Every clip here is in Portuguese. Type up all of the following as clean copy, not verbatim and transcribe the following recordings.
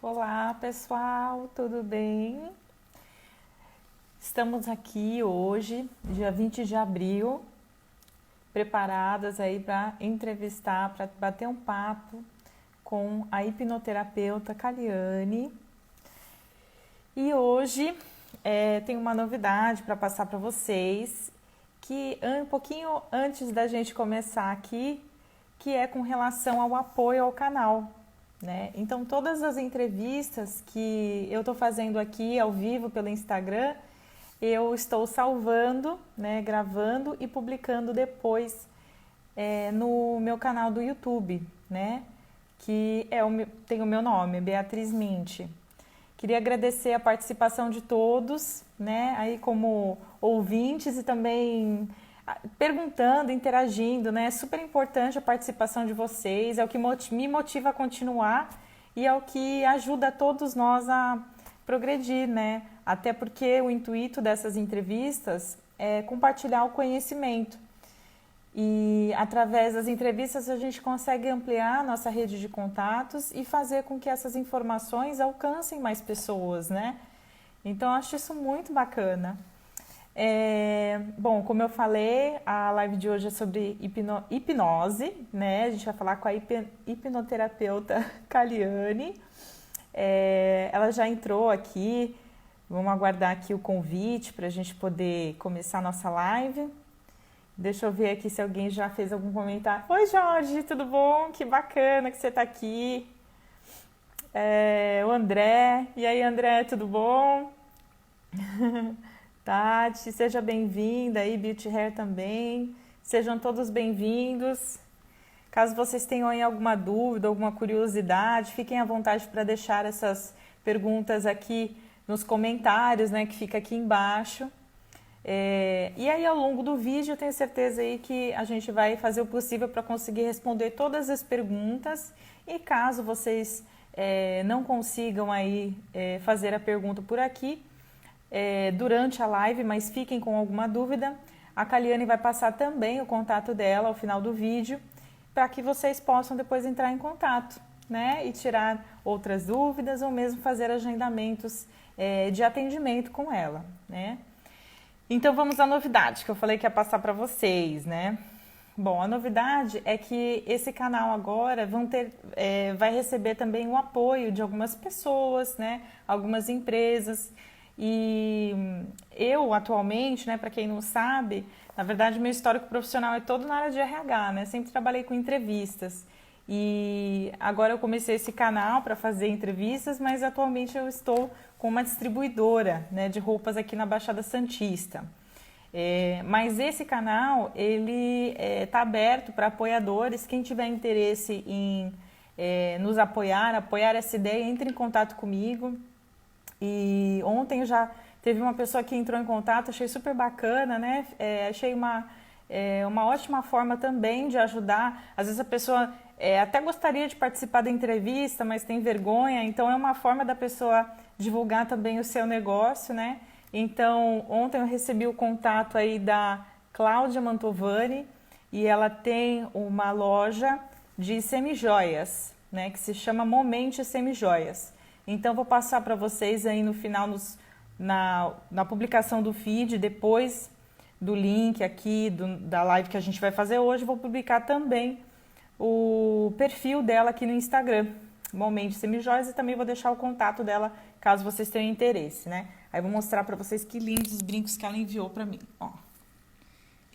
Olá, pessoal, tudo bem? Estamos aqui hoje, dia 20 de abril, preparadas aí para entrevistar, para bater um papo com a hipnoterapeuta Kaliane. E hoje tem uma novidade para passar para vocês, que um pouquinho antes da gente começar aqui, que é com relação ao apoio ao canal. Né? Então, todas as entrevistas que eu estou fazendo aqui ao vivo pelo Instagram, eu estou salvando, né, gravando e publicando depois no meu canal do YouTube, né, que tem o meu nome, Beatriz Minty. Queria agradecer a participação de todos, né, aí como ouvintes e também perguntando, interagindo, né? É super importante a participação de vocês, é o que me motiva a continuar e é o que ajuda todos nós a progredir, né? Até porque o intuito dessas entrevistas é compartilhar o conhecimento. E através das entrevistas a gente consegue ampliar a nossa rede de contatos e fazer com que essas informações alcancem mais pessoas, né? Então, eu acho isso muito bacana. Bom, como eu falei, a live de hoje é sobre hipnose, né? A gente vai falar com a hipnoterapeuta Kaliane. Ela já entrou aqui, vamos aguardar aqui o convite para a gente poder começar a nossa live. Deixa eu ver aqui se alguém já fez algum comentário. Oi, Jorge, tudo bom? Que bacana que você está aqui. O André. E aí, André, tudo bom? Tati, seja bem-vinda aí, Beauty Hair também. Sejam todos bem-vindos. Caso vocês tenham aí alguma dúvida, alguma curiosidade, fiquem à vontade para deixar essas perguntas aqui nos comentários, né, que fica aqui embaixo. E aí, ao longo do vídeo, eu tenho certeza aí que a gente vai fazer o possível para conseguir responder todas as perguntas. E caso vocês não consigam aí fazer a pergunta por aqui, durante a live, mas fiquem com alguma dúvida, a Kaliane vai passar também o contato dela ao final do vídeo, para que vocês possam depois entrar em contato, né? E tirar outras dúvidas ou mesmo fazer agendamentos de atendimento com ela, né? Então vamos à novidade que eu falei que ia passar para vocês, né? Bom, a novidade é que esse canal agora vai receber também o apoio de algumas pessoas, né? Algumas empresas. E eu, atualmente, né, para quem não sabe, na verdade, meu histórico profissional é todo na área de RH, né? Sempre trabalhei com entrevistas. E agora eu comecei esse canal para fazer entrevistas, mas atualmente eu estou com uma distribuidora, né, de roupas aqui na Baixada Santista. Mas esse canal, ele está aberto para apoiadores. Quem tiver interesse em nos apoiar essa ideia, entre em contato comigo. E ontem já teve uma pessoa que entrou em contato, achei super bacana, né? Achei uma ótima forma também de ajudar. Às vezes a pessoa até gostaria de participar da entrevista, mas tem vergonha, então é uma forma da pessoa divulgar também o seu negócio, né? Então, ontem eu recebi o contato aí da Cláudia Mantovani e ela tem uma loja de semijoias, né? Que se chama Momente Semijoias. Então, vou passar para vocês aí no final, na publicação do feed, depois do link aqui da live que a gente vai fazer hoje, vou publicar também o perfil dela aqui no Instagram, Momente Semijoias, e também vou deixar o contato dela, caso vocês tenham interesse, né? Aí vou mostrar para vocês que lindos os brincos que ela enviou para mim, ó.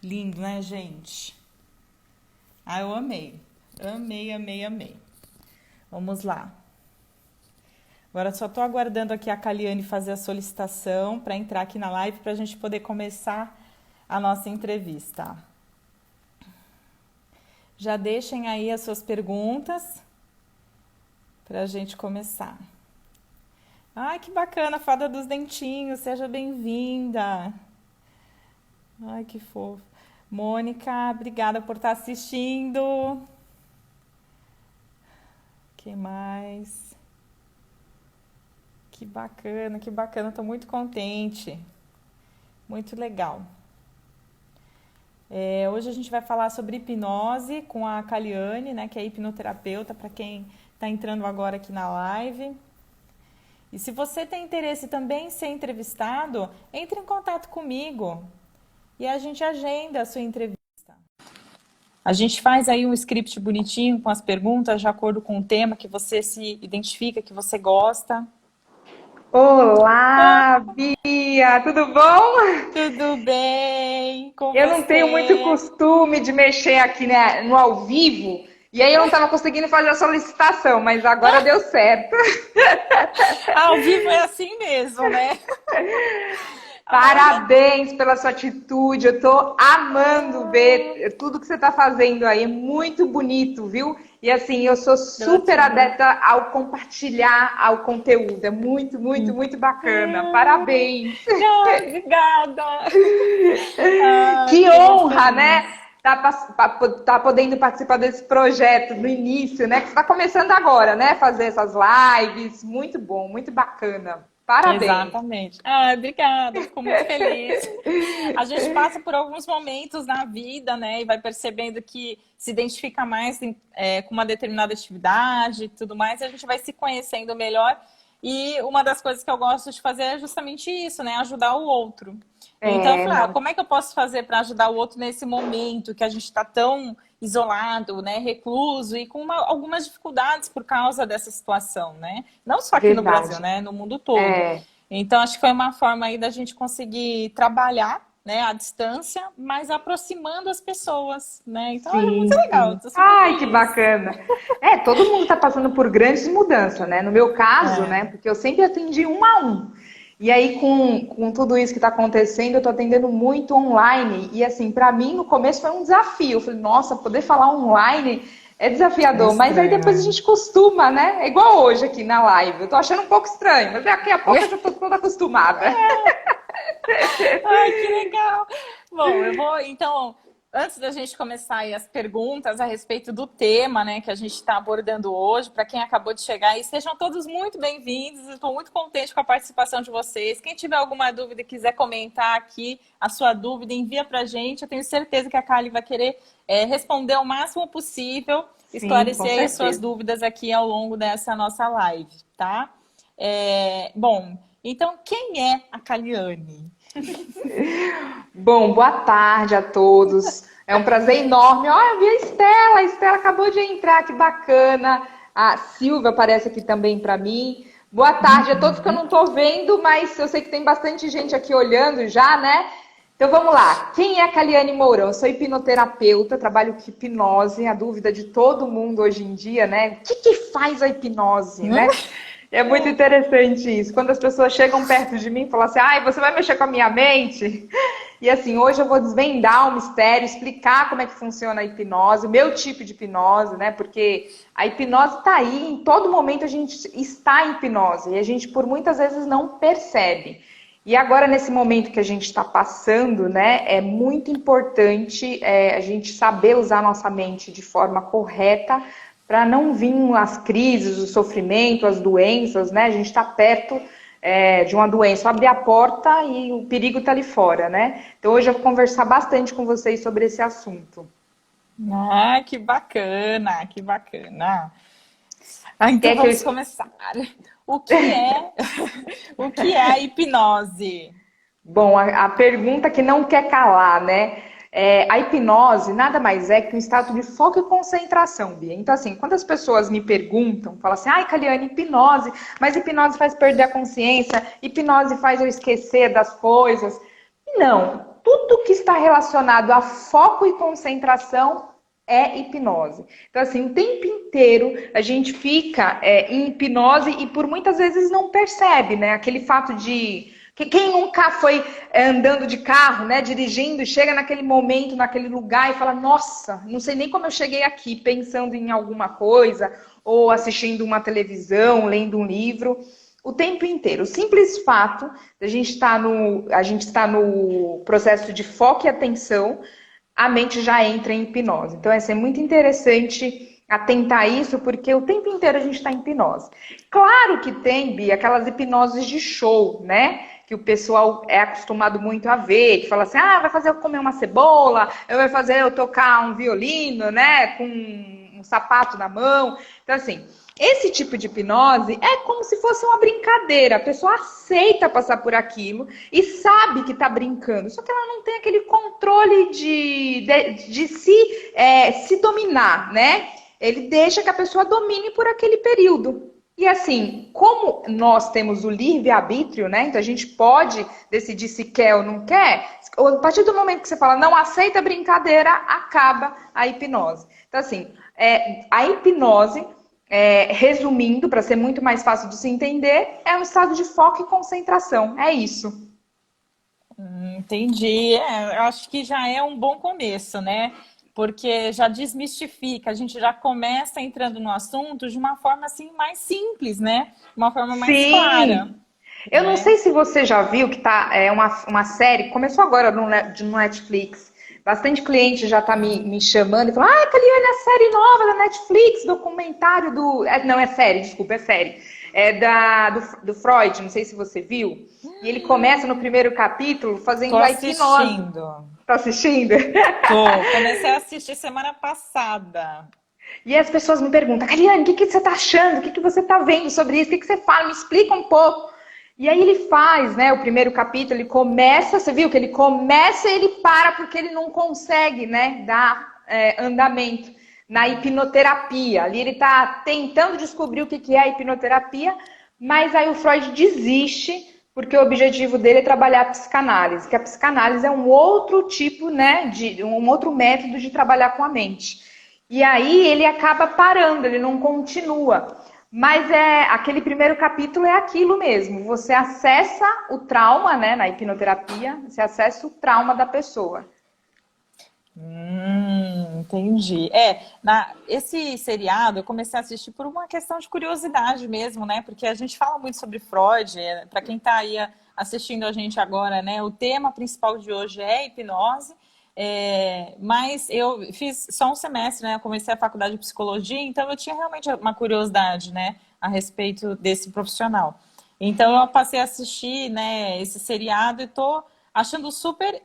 Lindo, né, gente? Ah, eu amei. Amei, amei, amei. Vamos lá. Agora só estou aguardando aqui a Kaliane fazer a solicitação para entrar aqui na live para a gente poder começar a nossa entrevista. Já deixem aí as suas perguntas para a gente começar. Ai, que bacana, Fada dos Dentinhos, seja bem-vinda. Ai, que fofo. Mônica, obrigada por estar assistindo. Quem mais? Que bacana, estou muito contente, muito legal. Hoje a gente vai falar sobre hipnose com a Kaliane, né, que é hipnoterapeuta, para quem está entrando agora aqui na live. E se você tem interesse também em ser entrevistado, entre em contato comigo e a gente agenda a sua entrevista. A gente faz aí um script bonitinho com as perguntas de acordo com o tema que você se identifica, que você gosta. Olá, Bia, tudo bom? Tudo bem com Eu não tenho muito você? costume de mexer aqui, né, no ao vivo, e aí eu não estava conseguindo fazer a solicitação, mas agora deu certo. Ao vivo é assim mesmo, né? A maioria. Parabéns pela sua atitude, eu tô amando ver tudo que você está fazendo aí, é muito bonito, viu? E assim, eu sou super Gratidão. adepta ao compartilhar ao conteúdo, é muito, muito, muito bacana. Parabéns! Obrigada. Ai, Que fiquei muito honra, né? feliz. Tá podendo participar desse projeto no início, né? Que você está começando agora, né? Fazer essas lives. Muito bom, muito bacana. Parabéns. Exatamente. Ah, obrigada, fico muito feliz. A gente passa por alguns momentos na vida, né, e vai percebendo que se identifica mais com uma determinada atividade e tudo mais, e a gente vai se conhecendo melhor. E uma das coisas que eu gosto de fazer é justamente isso, né, ajudar o outro. Então, eu É, falei, não, como é que eu posso fazer para ajudar o outro nesse momento que a gente está tão isolado, né, recluso e com algumas dificuldades por causa dessa situação, né? Não só aqui no Brasil, verdade. né, no mundo todo. É, Então, acho que foi uma forma aí da gente conseguir trabalhar, né, à distância, mas aproximando as pessoas, né? Então, é muito sim, legal, sim. estou super Ai, que feliz. bacana. É, todo mundo está passando por grandes mudanças, né? No meu caso, É, né? Porque eu sempre atendi um a um. E aí, com tudo isso que está acontecendo, eu estou atendendo muito online. E assim, para mim, no começo foi um desafio. Eu falei, nossa, poder falar online é é desafiador. Mas aí estranho, depois a né? gente costuma, né? É igual hoje aqui na live. Eu tô achando um pouco estranho, mas daqui a pouco eu já tô toda acostumada. Ai, que legal! Bom, eu vou, então, antes da gente começar aí as perguntas a respeito do tema, né, que a gente está abordando hoje, para quem acabou de chegar aí, sejam todos muito bem-vindos. Estou muito contente com a participação de vocês. Quem tiver alguma dúvida e quiser comentar aqui a sua dúvida, envia para a gente. Eu tenho certeza que a Kali vai querer responder o máximo possível, Sim, com esclarecer aí as suas certeza. dúvidas aqui ao longo dessa nossa live, tá? Bom, então, quem é a Kaliane? Bom, boa tarde a todos. É um prazer enorme. Olha, eu vi a Estela acabou de entrar, que bacana. A Silvia aparece aqui também para mim. Boa tarde a todos que eu não estou vendo, mas eu sei que tem bastante gente aqui olhando já, né? Então vamos lá. Quem é a Kaliane Mourão? Eu sou hipnoterapeuta, trabalho com hipnose, a dúvida de todo mundo hoje em dia, né? O que faz a hipnose, né? É muito interessante isso. Quando as pessoas chegam perto de mim e falam assim, ai, você vai mexer com a minha mente? E assim, hoje eu vou desvendar o mistério, explicar como é que funciona a hipnose, o meu tipo de hipnose, né? Porque a hipnose está aí, em todo momento a gente está em hipnose e a gente por muitas vezes não percebe. E agora, nesse momento que a gente está passando, né, é muito importante a gente saber usar a nossa mente de forma correta para não vir as crises, o sofrimento, as doenças, né? A gente está perto de uma doença, abrir a porta e o perigo está ali fora, né? Então hoje eu vou conversar bastante com vocês sobre esse assunto. Ah, que bacana, que bacana. Ah, então Quer que eu... vamos começar. O que é, o que é a hipnose? Bom, a pergunta que não quer calar, né? A hipnose nada mais é que um estado de foco e concentração, Bia. Então, assim, quando as pessoas me perguntam, falam assim, ai, Kaliane, hipnose, mas hipnose faz perder a consciência, hipnose faz eu esquecer das coisas. Não, tudo que está relacionado a foco e concentração é hipnose. Então, assim, o tempo inteiro a gente fica em hipnose e por muitas vezes não percebe, né? Aquele fato de quem nunca foi andando de carro, né, dirigindo, chega naquele momento, naquele lugar e fala, nossa, não sei nem como eu cheguei aqui, pensando em alguma coisa, ou assistindo uma televisão, lendo um livro, o tempo inteiro. O simples fato de a gente estar no processo de foco e atenção, a mente já entra em hipnose. Então, é muito interessante atentar isso, porque o tempo inteiro a gente está em hipnose. Claro que tem, Bia, aquelas hipnoses de show, né? Que o pessoal é acostumado muito a ver, que fala assim, vai fazer eu comer uma cebola, vai fazer eu tocar um violino, né, com um um sapato na mão. Então, assim, esse tipo de hipnose é como se fosse uma brincadeira. A pessoa aceita passar por aquilo e sabe que está brincando. Só que ela não tem aquele controle de se dominar, né? Ele deixa que a pessoa domine por aquele período. E assim, como nós temos o livre-arbítrio, né? Então a gente pode decidir se quer ou não quer. A partir do momento que você fala, não aceita a brincadeira, acaba a hipnose. Então assim, a hipnose, resumindo, para ser muito mais fácil de se entender, é um estado de foco e concentração. É isso. Entendi. Eu acho que já é um bom começo, né? Porque já desmistifica, a gente já começa entrando no assunto de uma forma assim mais simples, né? Uma forma mais clara, Sim. Eu não né? sei se você já viu que uma série, começou agora no Netflix. Bastante cliente já tá me chamando e falando, Caliane, a série nova da Netflix, documentário do. Não, é série, desculpa, é série. Do Freud, não sei se você viu. E ele começa no primeiro capítulo Tô fazendo a hipnose. assistindo. Tá assistindo? Tô. Comecei a assistir semana passada. E as pessoas me perguntam, Caliane, o que você tá achando? O que você tá vendo sobre isso? O que você fala? Me explica um pouco. E aí ele faz, né, o primeiro capítulo, ele começa, você viu que ele começa e ele para porque ele não consegue, né, dar andamento na hipnoterapia. Ali ele tá tentando descobrir o que é a hipnoterapia, mas aí o Freud desiste porque o objetivo dele é trabalhar a psicanálise, que a psicanálise é um outro tipo, né, um outro método de trabalhar com a mente. E aí ele acaba parando, ele não continua. Mas aquele primeiro capítulo é aquilo mesmo. Você acessa o trauma, né, na hipnoterapia, você acessa o trauma da pessoa. Entendi. Esse seriado eu comecei a assistir por uma questão de curiosidade mesmo, né? Porque a gente fala muito sobre Freud, para quem está aí assistindo a gente agora, né? O tema principal de hoje é hipnose, mas eu fiz só um semestre, né? Eu comecei a faculdade de psicologia, então eu tinha realmente uma curiosidade, né? A respeito desse profissional. Então eu passei a assistir, né? Esse seriado e tô achando super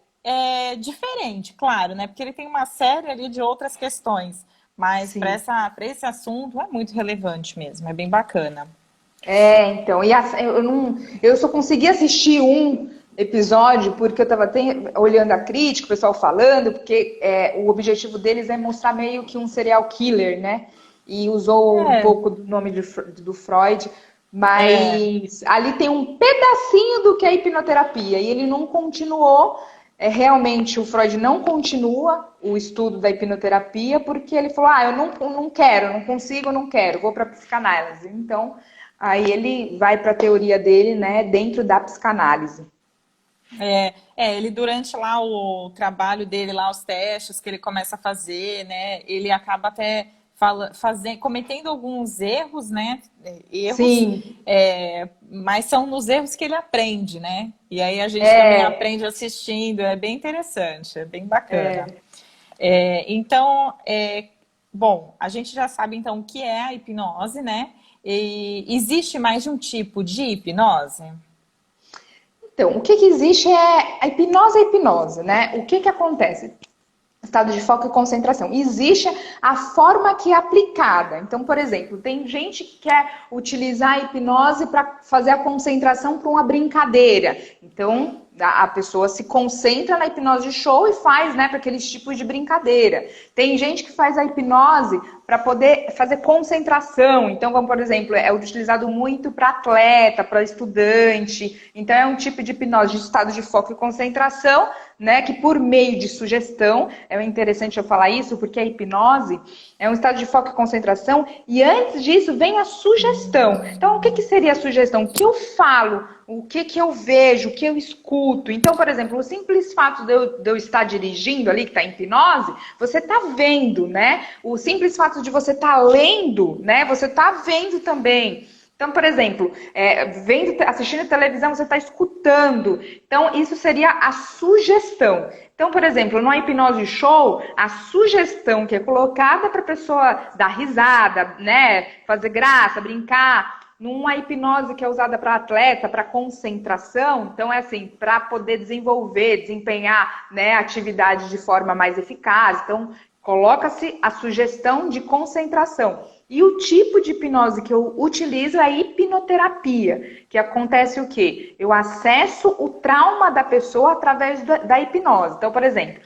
diferente, claro, né? Porque ele tem uma série ali de outras questões, mas Sim. para esse assunto é muito relevante mesmo, é bem bacana. Então, eu só consegui assistir um episódio porque eu estava olhando a crítica, o pessoal falando, porque o objetivo deles é mostrar meio que um serial killer, né? E usou um É, pouco do nome do Freud, é, mas ali tem um pedacinho do que é hipnoterapia e ele não continuou. Realmente o Freud não continua o estudo da hipnoterapia porque ele falou, eu não quero, não consigo, não quero, vou para a psicanálise. Então, aí ele vai para a teoria dele, né, dentro da psicanálise. ele durante lá o trabalho dele, lá os testes que ele começa a fazer, né? Ele acaba até cometendo alguns erros, né? Erros, Sim, mas são nos erros que ele aprende, né? E aí a gente também aprende assistindo, é bem interessante, é bem bacana. Então, bom, a gente já sabe então o que é a hipnose, né? E existe mais de um tipo de hipnose? então, o que existe é a hipnose, né? O que acontece? Estado de foco e concentração. Existe a forma que é aplicada. Então, por exemplo, tem gente que quer utilizar a hipnose para fazer a concentração para uma brincadeira. Então, a pessoa se concentra na hipnose de show e faz, né, para aqueles tipos de brincadeira. Tem gente que faz a hipnose para poder fazer concentração. Então, como por exemplo, é utilizado muito para atleta, para estudante. Então, é um tipo de hipnose de estado de foco e concentração, né, que por meio de sugestão, é interessante eu falar isso, porque a hipnose é um estado de foco e concentração, e antes disso vem a sugestão. Então, o que seria a sugestão? O que eu falo? O que eu vejo? O que eu escuto? Então, por exemplo, o simples fato de eu estar dirigindo ali, que está em hipnose, você está vendo, né? O simples fato de você estar lendo, né? Você está vendo também. Então, por exemplo, assistindo televisão, você está escutando. Então, isso seria a sugestão. Então, por exemplo, numa hipnose show, a sugestão que é colocada para a pessoa dar risada, né, fazer graça, brincar, numa hipnose que é usada para atleta, para concentração, então é assim, para poder desenvolver, desempenhar, né, atividade de forma mais eficaz. Então, Coloca-se a sugestão de concentração. E o tipo de hipnose que eu utilizo é a hipnoterapia, que acontece o quê? Eu acesso o trauma da pessoa através da hipnose. Então, por exemplo,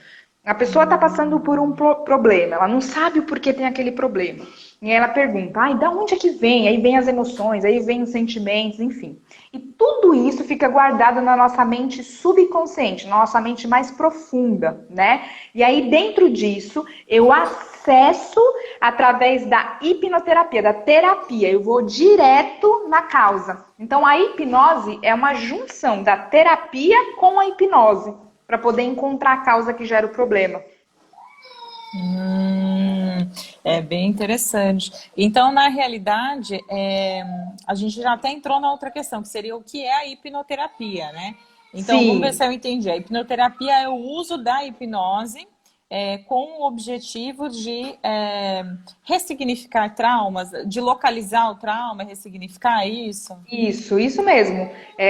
a pessoa está passando por um problema, ela não sabe o porquê tem aquele problema. E aí ela pergunta, ai, da onde é que vem? Aí vem as emoções, aí vem os sentimentos, enfim. E tudo isso fica guardado na nossa mente subconsciente, na nossa mente mais profunda, né? E aí dentro disso, eu acesso através da hipnoterapia, da terapia. Eu vou direto na causa. Então a hipnose é uma junção da terapia com a hipnose, para poder encontrar a causa que gera o problema. É bem interessante. Então, na realidade, a gente já até entrou na outra questão, que seria o que é a hipnoterapia, né? Então, Sim. vamos ver se eu entendi. A hipnoterapia é o uso da hipnose com o objetivo de ressignificar traumas, de localizar o trauma, ressignificar isso? Isso mesmo.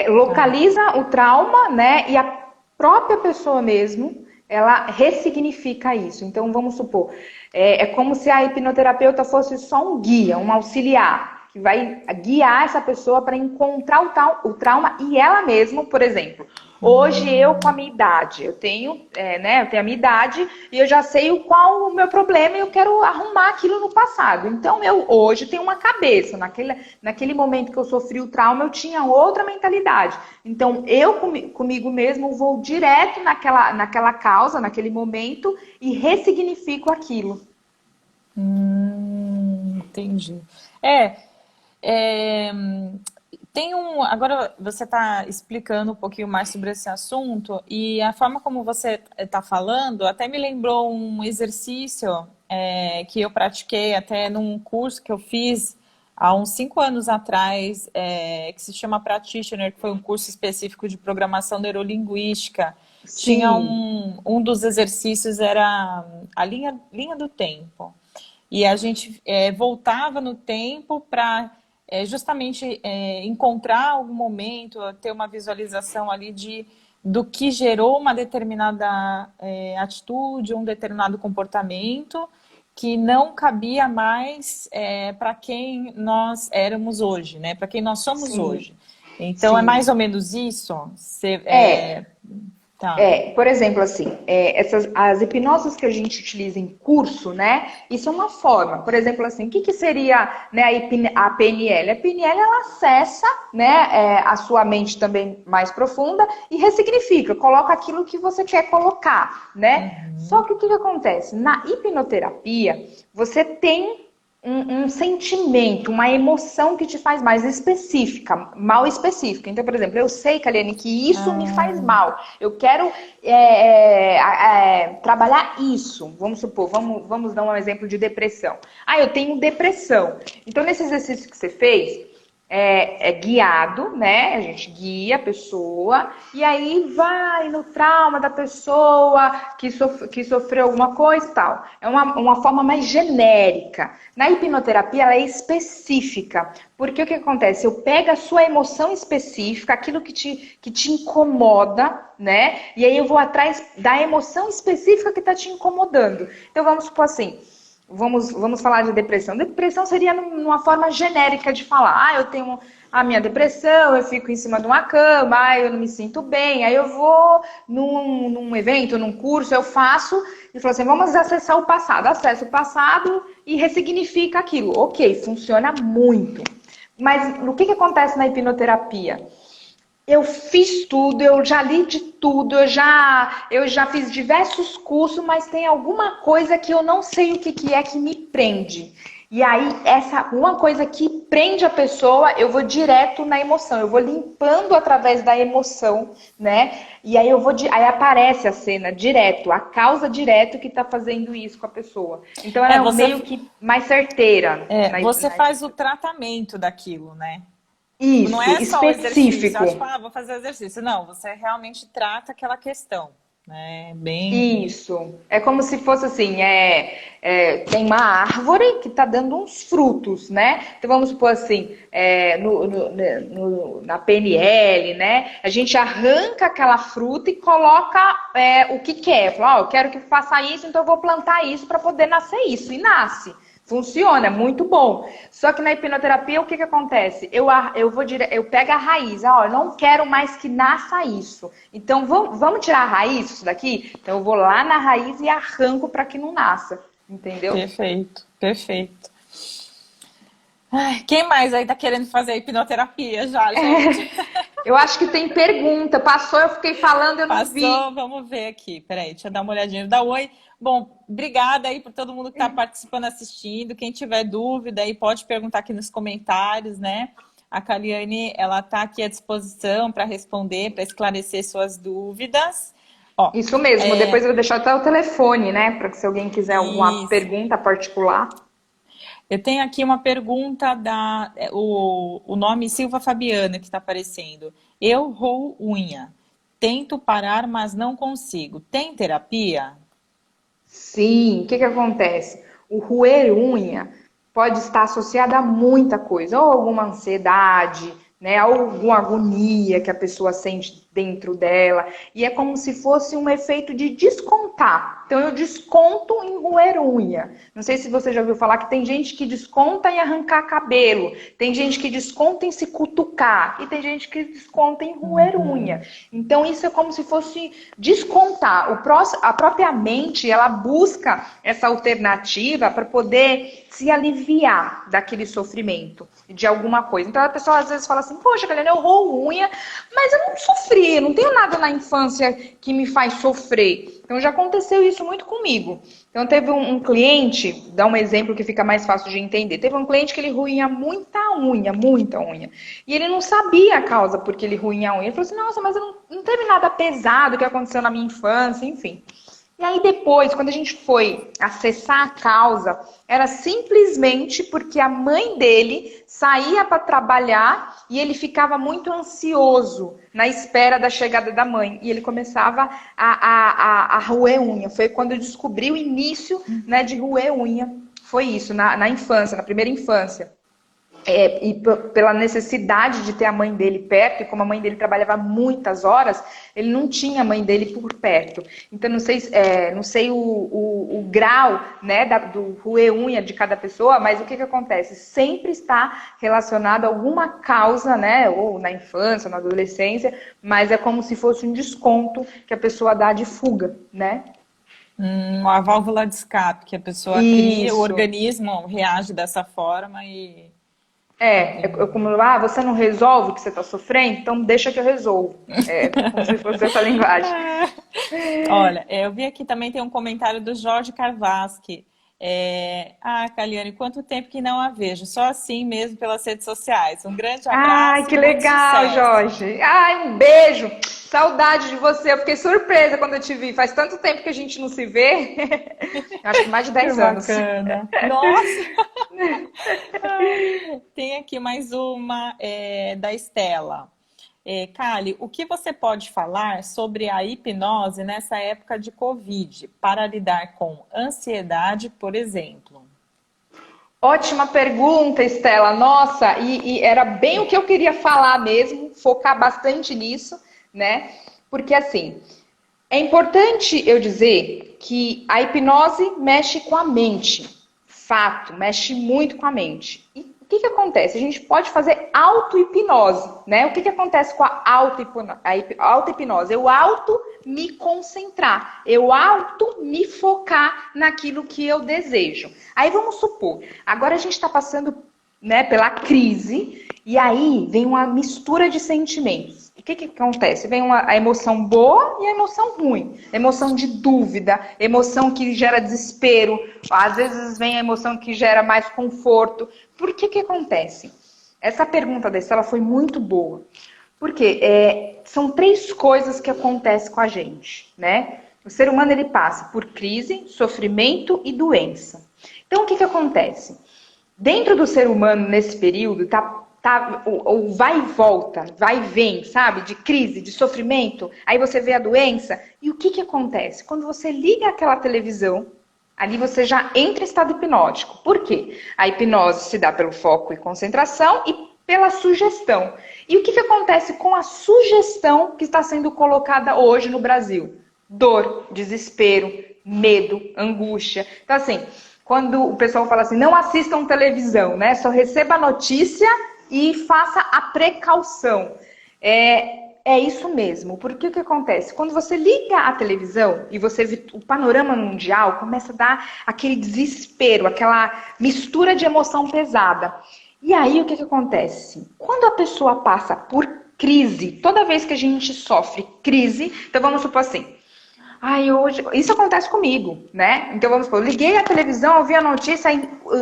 Localiza o trauma, né? E a própria pessoa mesmo, ela ressignifica isso. Então, vamos supor, é como se a hipnoterapeuta fosse só um guia, um auxiliar, que vai guiar essa pessoa para encontrar o trauma e ela mesma, por exemplo. Hoje eu com a minha idade, eu tenho a minha idade e eu já sei qual o meu problema e eu quero arrumar aquilo no passado. Então eu hoje tenho uma cabeça, naquele momento que eu sofri o trauma eu tinha outra mentalidade. Então eu comigo mesmo vou direto naquela causa, naquele momento e ressignifico aquilo. Entendi. Agora você está explicando um pouquinho mais sobre esse assunto e a forma como você está falando até me lembrou um exercício que eu pratiquei até num curso que eu fiz há uns 5 anos atrás, que se chama Practitioner, que foi um curso específico de programação neurolinguística. Sim. Tinha um dos exercícios era a linha do tempo. E a gente voltava no tempo para justamente encontrar algum momento, ter uma visualização ali do que gerou uma determinada atitude, um determinado comportamento que não cabia mais para quem nós éramos hoje, né? Para quem nós somos Sim. hoje. Então, Sim. é mais ou menos isso? Tá. Por exemplo, assim, as hipnoses que a gente utiliza em curso, né? Isso é uma forma. Por exemplo, assim, o que seria, né, a PNL? A PNL, ela acessa, né, a sua mente também mais profunda e ressignifica, coloca aquilo que você quer colocar, né? Só que o que acontece? Na hipnoterapia, você tem um sentimento, uma emoção que te faz mais específica, mal específica. Então, por exemplo, eu sei, Kaliane, que isso me faz mal. Eu quero trabalhar isso. Vamos supor, vamos dar um exemplo de depressão. Eu tenho depressão. Então, nesse exercício que você fez, é guiado, né? A gente guia a pessoa e aí vai no trauma da pessoa que sofreu alguma coisa e tal. É uma forma mais genérica. Na hipnoterapia, ela é específica. Porque o que acontece? Eu pego a sua emoção específica, aquilo que te incomoda, né? E aí eu vou atrás da emoção específica que está te incomodando. Então, vamos supor assim... Vamos falar de depressão. Depressão seria numa forma genérica de falar. Eu tenho a minha depressão, eu fico em cima de uma cama, eu não me sinto bem. Aí eu vou num evento, num curso, eu faço e falo assim, vamos acessar o passado. Acesso o passado e ressignifica aquilo. Ok, funciona muito. Mas o que acontece na hipnoterapia? Eu fiz tudo, eu já li de tudo, eu já fiz diversos cursos, mas tem alguma coisa que eu não sei o que é que me prende. E aí, uma coisa que prende a pessoa, eu vou direto na emoção, eu vou limpando através da emoção, né? E aí aí aparece a cena direto, a causa direto que tá fazendo isso com a pessoa. Então ela é meio que mais certeira. Você faz o tratamento daquilo, né? Isso, não é só o exercício, específico. vou fazer o exercício. Não, você realmente trata aquela questão, né? Bem. Isso. É como se fosse assim, tem uma árvore que está dando uns frutos, né? Então vamos supor assim, na PNL, né? A gente arranca aquela fruta e coloca o que quer. Fala, eu quero que faça isso, então eu vou plantar isso para poder nascer isso. E nasce. Funciona, é muito bom. Só que na hipnoterapia, o que acontece? Eu pego a raiz. Eu não quero mais que nasça isso. Então, vamos tirar a raiz disso daqui? Então, eu vou lá na raiz e arranco para que não nasça. Entendeu? Perfeito, perfeito. Ai, quem mais aí tá querendo fazer hipnoterapia já, gente? Eu acho que tem pergunta. Passou, eu fiquei falando, eu não vi. Passou, vamos ver aqui. Peraí, deixa eu dar uma olhadinha. Dá oi. Bom, obrigada aí por todo mundo que está participando, assistindo. Quem tiver dúvida aí pode perguntar aqui nos comentários, né? A Kaliane, ela tá aqui à disposição para responder, para esclarecer suas dúvidas. Ó, Isso mesmo, depois eu vou deixar até o telefone, né? Para que se alguém quiser alguma pergunta particular. Eu tenho aqui uma pergunta o nome Silva Fabiana que está aparecendo. Eu roo unha. Tento parar, mas não consigo. Tem terapia? Sim, o que acontece? O roer unha pode estar associado a muita coisa, ou alguma ansiedade, né, alguma agonia que a pessoa sente dentro dela, e é como se fosse um efeito de descontar. Então eu desconto em roer unha. Não sei se você já ouviu falar que tem gente que desconta em arrancar cabelo, tem gente que desconta em se cutucar, e tem gente que desconta em roer unha. Então isso é como se fosse descontar. A própria mente, ela busca essa alternativa para poder se aliviar daquele sofrimento de alguma coisa. Então a pessoa às vezes fala assim, poxa, Kaliane, eu roo unha, mas eu não sofri, não tenho nada na infância que me faz sofrer. Então já aconteceu isso muito comigo. Então teve um cliente, dá um exemplo que fica mais fácil de entender. Teve um cliente que ele ruía muita unha. E ele não sabia a causa porque ele ruía a unha. Ele falou assim, nossa, mas não teve nada pesado que aconteceu na minha infância, enfim. E aí depois, quando a gente foi acessar a causa, era simplesmente porque a mãe dele saía para trabalhar e ele ficava muito ansioso na espera da chegada da mãe. E ele começava a roer unha. Foi quando eu descobri o início, né, de roer unha. Foi isso, na infância, na primeira infância. Pela necessidade de ter a mãe dele perto, e como a mãe dele trabalhava muitas horas, ele não tinha a mãe dele por perto. Então, não sei o grau, né, do roer unha de cada pessoa, mas o que acontece? Sempre está relacionado a alguma causa, né, ou na infância, na adolescência, mas é como se fosse um desconto que a pessoa dá de fuga, né? Uma válvula de escape, que a pessoa cria, o organismo reage dessa forma e... você não resolve o que você está sofrendo, então deixa que eu resolvo. Como se fosse essa linguagem. Olha, eu vi aqui também tem um comentário do Jorge Carvaschi. Kaliane, quanto tempo que não a vejo? Só assim mesmo pelas redes sociais. Um grande abraço. Ai, que legal, Jorge. Ai, um beijo. Saudade de você. Eu fiquei surpresa quando eu te vi. Faz tanto tempo que a gente não se vê. Acho que mais de 10 anos. Bacana. Nossa! Tem aqui mais uma da Estela. Kali, o que você pode falar sobre a hipnose nessa época de Covid para lidar com ansiedade, por exemplo? Ótima pergunta, Estela. Nossa, e era bem o que eu queria falar mesmo, focar bastante nisso, né? Porque assim, é importante eu dizer que a hipnose mexe com a mente. Fato, mexe muito com a mente. E o que acontece? A gente pode fazer auto-hipnose, né? O que acontece com a auto-hipnose? Eu me concentrar, eu me focar naquilo que eu desejo. Aí vamos supor, agora a gente está passando, né, pela crise e aí vem uma mistura de sentimentos. O que acontece? Vem a emoção boa e a emoção ruim. Emoção de dúvida, emoção que gera desespero. Às vezes vem a emoção que gera mais conforto. Por que acontece? Essa pergunta da Estela foi muito boa. Porque são 3 coisas que acontecem com a gente, né? O ser humano, ele passa por crise, sofrimento e doença. Então, o que acontece? Dentro do ser humano, nesse período, tá tá, o vai e volta, vai e vem, sabe? De crise, de sofrimento. Aí você vê a doença. E o que que acontece? Quando você liga aquela televisão, ali você já entra em estado hipnótico. Por quê? A hipnose se dá pelo foco e concentração e pela sugestão. E o que que acontece com a sugestão que está sendo colocada hoje no Brasil? Dor, desespero, medo, angústia. Então, assim, quando o pessoal fala assim, não assistam televisão, né? Só receba a notícia e faça a precaução. É isso mesmo, porque o que acontece? Quando você liga a televisão e você vê o panorama mundial, começa a dar aquele desespero, aquela mistura de emoção pesada. E aí o que acontece? Quando a pessoa passa por crise, toda vez que a gente sofre crise, então vamos supor assim, hoje, isso acontece comigo, né? Então vamos supor, eu liguei a televisão, ouvi a notícia,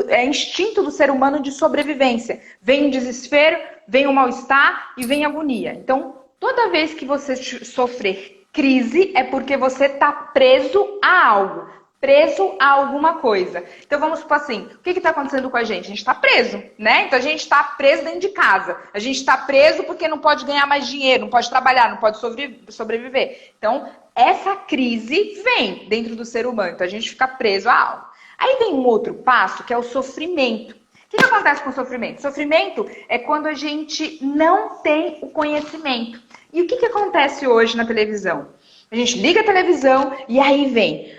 é instinto do ser humano de sobrevivência. Vem o desespero, vem o mal-estar e vem a agonia. Então, toda vez que você sofrer crise, é porque você está preso a algo, preso a alguma coisa. Então vamos supor assim, o que está acontecendo com a gente? A gente está preso, né? Então a gente está preso dentro de casa. A gente está preso porque não pode ganhar mais dinheiro, não pode trabalhar, não pode sobreviver. Então, essa crise vem dentro do ser humano, então a gente fica preso a algo. Aí tem um outro passo, que é o sofrimento. O que acontece com o sofrimento? Sofrimento é quando a gente não tem o conhecimento. E o que acontece hoje na televisão? A gente liga a televisão e aí vem.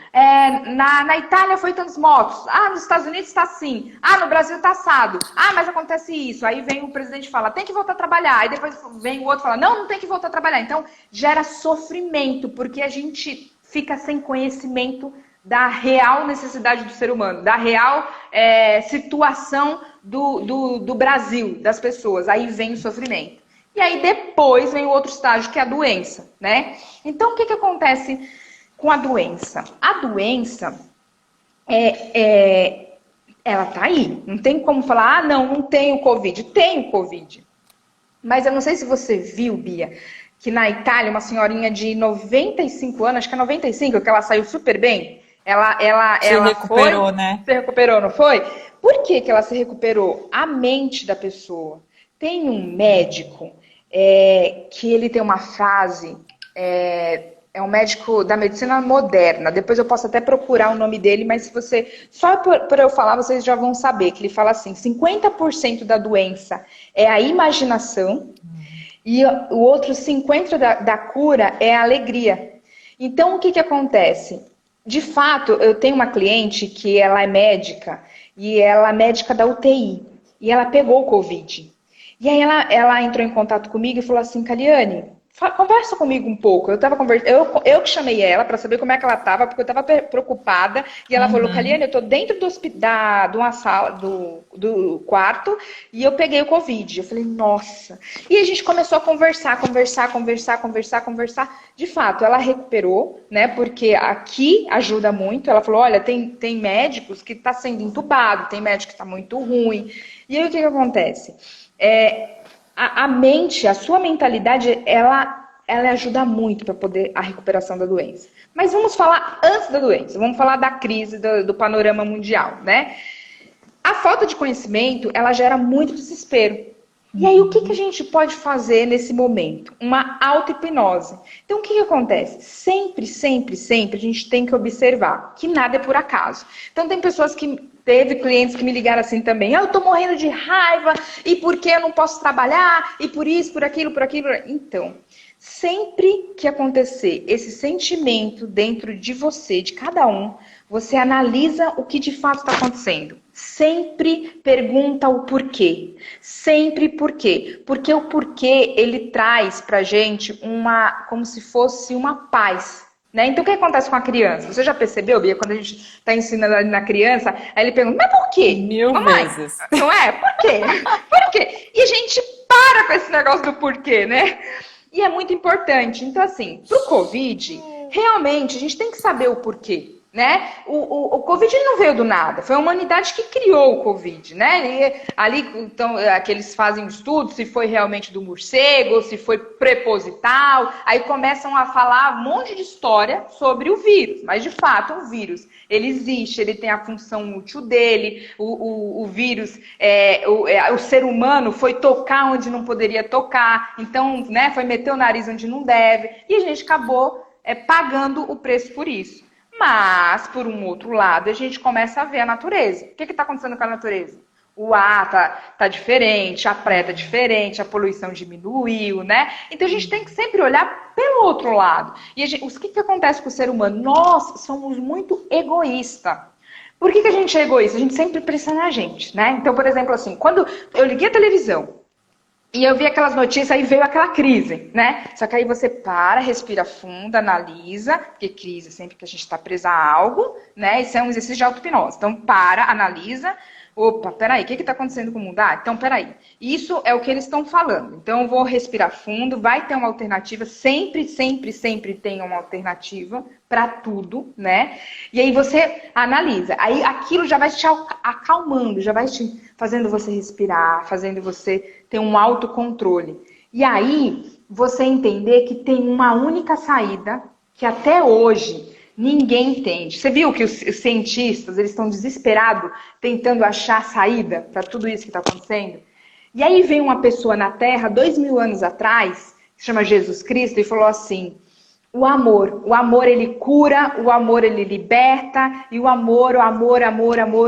Na Itália foi tantos mortos. Nos Estados Unidos está assim. No Brasil está assado. Mas acontece isso. Aí vem o presidente e fala, tem que voltar a trabalhar. Aí depois vem o outro e fala, não tem que voltar a trabalhar. Então, gera sofrimento, porque a gente fica sem conhecimento da real necessidade do ser humano, da real situação do Brasil, das pessoas. Aí vem o sofrimento. E aí depois vem o outro estágio, que é a doença, né? Então, o que acontece com a doença? A doença, ela tá aí. Não tem como falar, não tenho Covid. Tenho Covid. Mas eu não sei se você viu, Bia, que na Itália, uma senhorinha de 95 anos, acho que é 95, que ela saiu super bem. Ela se recuperou, né? Se recuperou, não foi? Por que ela se recuperou? A mente da pessoa. Tem um médico que ele tem uma frase, é um médico da medicina moderna, depois eu posso até procurar o nome dele, mas se você, só por eu falar, vocês já vão saber, que ele fala assim, 50% da doença é a imaginação e o outro 50% da cura é a alegria. Então, o que acontece? De fato, eu tenho uma cliente que ela é médica, e ela é médica da UTI, e ela pegou o Covid. E aí ela entrou em contato comigo e falou assim, Caliane, conversa comigo um pouco. Eu que chamei ela para saber como é que ela estava, porque eu estava preocupada. E ela falou, Caliane, eu estou dentro de uma sala, do quarto, e eu peguei o Covid. Eu falei, nossa. E a gente começou a conversar. De fato, ela recuperou, né? Porque aqui ajuda muito. Ela falou, olha, tem médicos que está sendo entubado, tem médico que está muito ruim. E aí o que acontece? A mente, a sua mentalidade, ela ajuda muito para poder a recuperação da doença. Mas vamos falar antes da doença, vamos falar da crise do panorama mundial, né? A falta de conhecimento, ela gera muito desespero. E aí, o que a gente pode fazer nesse momento? Uma auto-hipnose. Então, o que acontece? Sempre a gente tem que observar que nada é por acaso. Então, tem pessoas teve clientes que me ligaram assim também. Eu tô morrendo de raiva, e porque eu não posso trabalhar, e por isso, por aquilo. Então, sempre que acontecer esse sentimento dentro de você, de cada um, você analisa o que de fato está acontecendo. Sempre pergunta o porquê. Sempre por quê. Porque o porquê, ele traz pra gente como se fosse uma paz. Né? Então, o que acontece com a criança? Você já percebeu, Bia, quando a gente está ensinando ali na criança, aí ele pergunta, mas por quê? Mil vezes. Não é? Por quê? Por quê? E a gente para com esse negócio do porquê, né? E é muito importante. Então, assim, pro Covid, realmente, a gente tem que saber o porquê. né? O Covid não veio do nada, foi a humanidade que criou o Covid, né? E ali, então, que eles fazem um estudo se foi realmente do morcego, se foi preposital, aí começam a falar um monte de história sobre o vírus, mas de fato o vírus, ele existe, ele tem a função útil dele, o vírus, o ser humano foi tocar onde não poderia tocar, então, né, foi meter o nariz onde não deve, e a gente acabou pagando o preço por isso. Mas, por um outro lado, a gente começa a ver a natureza. O que está acontecendo com a natureza? O ar tá diferente, a praia tá diferente, a poluição diminuiu, né? Então a gente tem que sempre olhar pelo outro lado. E o que acontece com o ser humano? Nós somos muito egoístas. Por que a gente é egoísta? A gente sempre pensa na gente, né? Então, por exemplo, assim, quando eu liguei a televisão, e eu vi aquelas notícias, aí veio aquela crise, né? Só que aí você para, respira fundo, analisa, porque crise é sempre que a gente está presa a algo, né? Isso é um exercício de auto-hipnose. Então, para, analisa. Opa, peraí, o que está acontecendo com o mundo? Então, peraí. Isso é o que eles estão falando. Então, eu vou respirar fundo, vai ter uma alternativa. Sempre, sempre, sempre tem uma alternativa para tudo, né? E aí você analisa. Aí aquilo já vai te acalmando, já vai te fazendo você respirar, fazendo você ter um autocontrole. E aí, você entender que tem uma única saída, que até hoje ninguém entende. Você viu que os cientistas, eles estão desesperados tentando achar saída para tudo isso que está acontecendo? E aí vem uma pessoa na Terra, 2000 anos atrás, que se chama Jesus Cristo, e falou assim, o amor ele cura, o amor ele liberta, e o amor,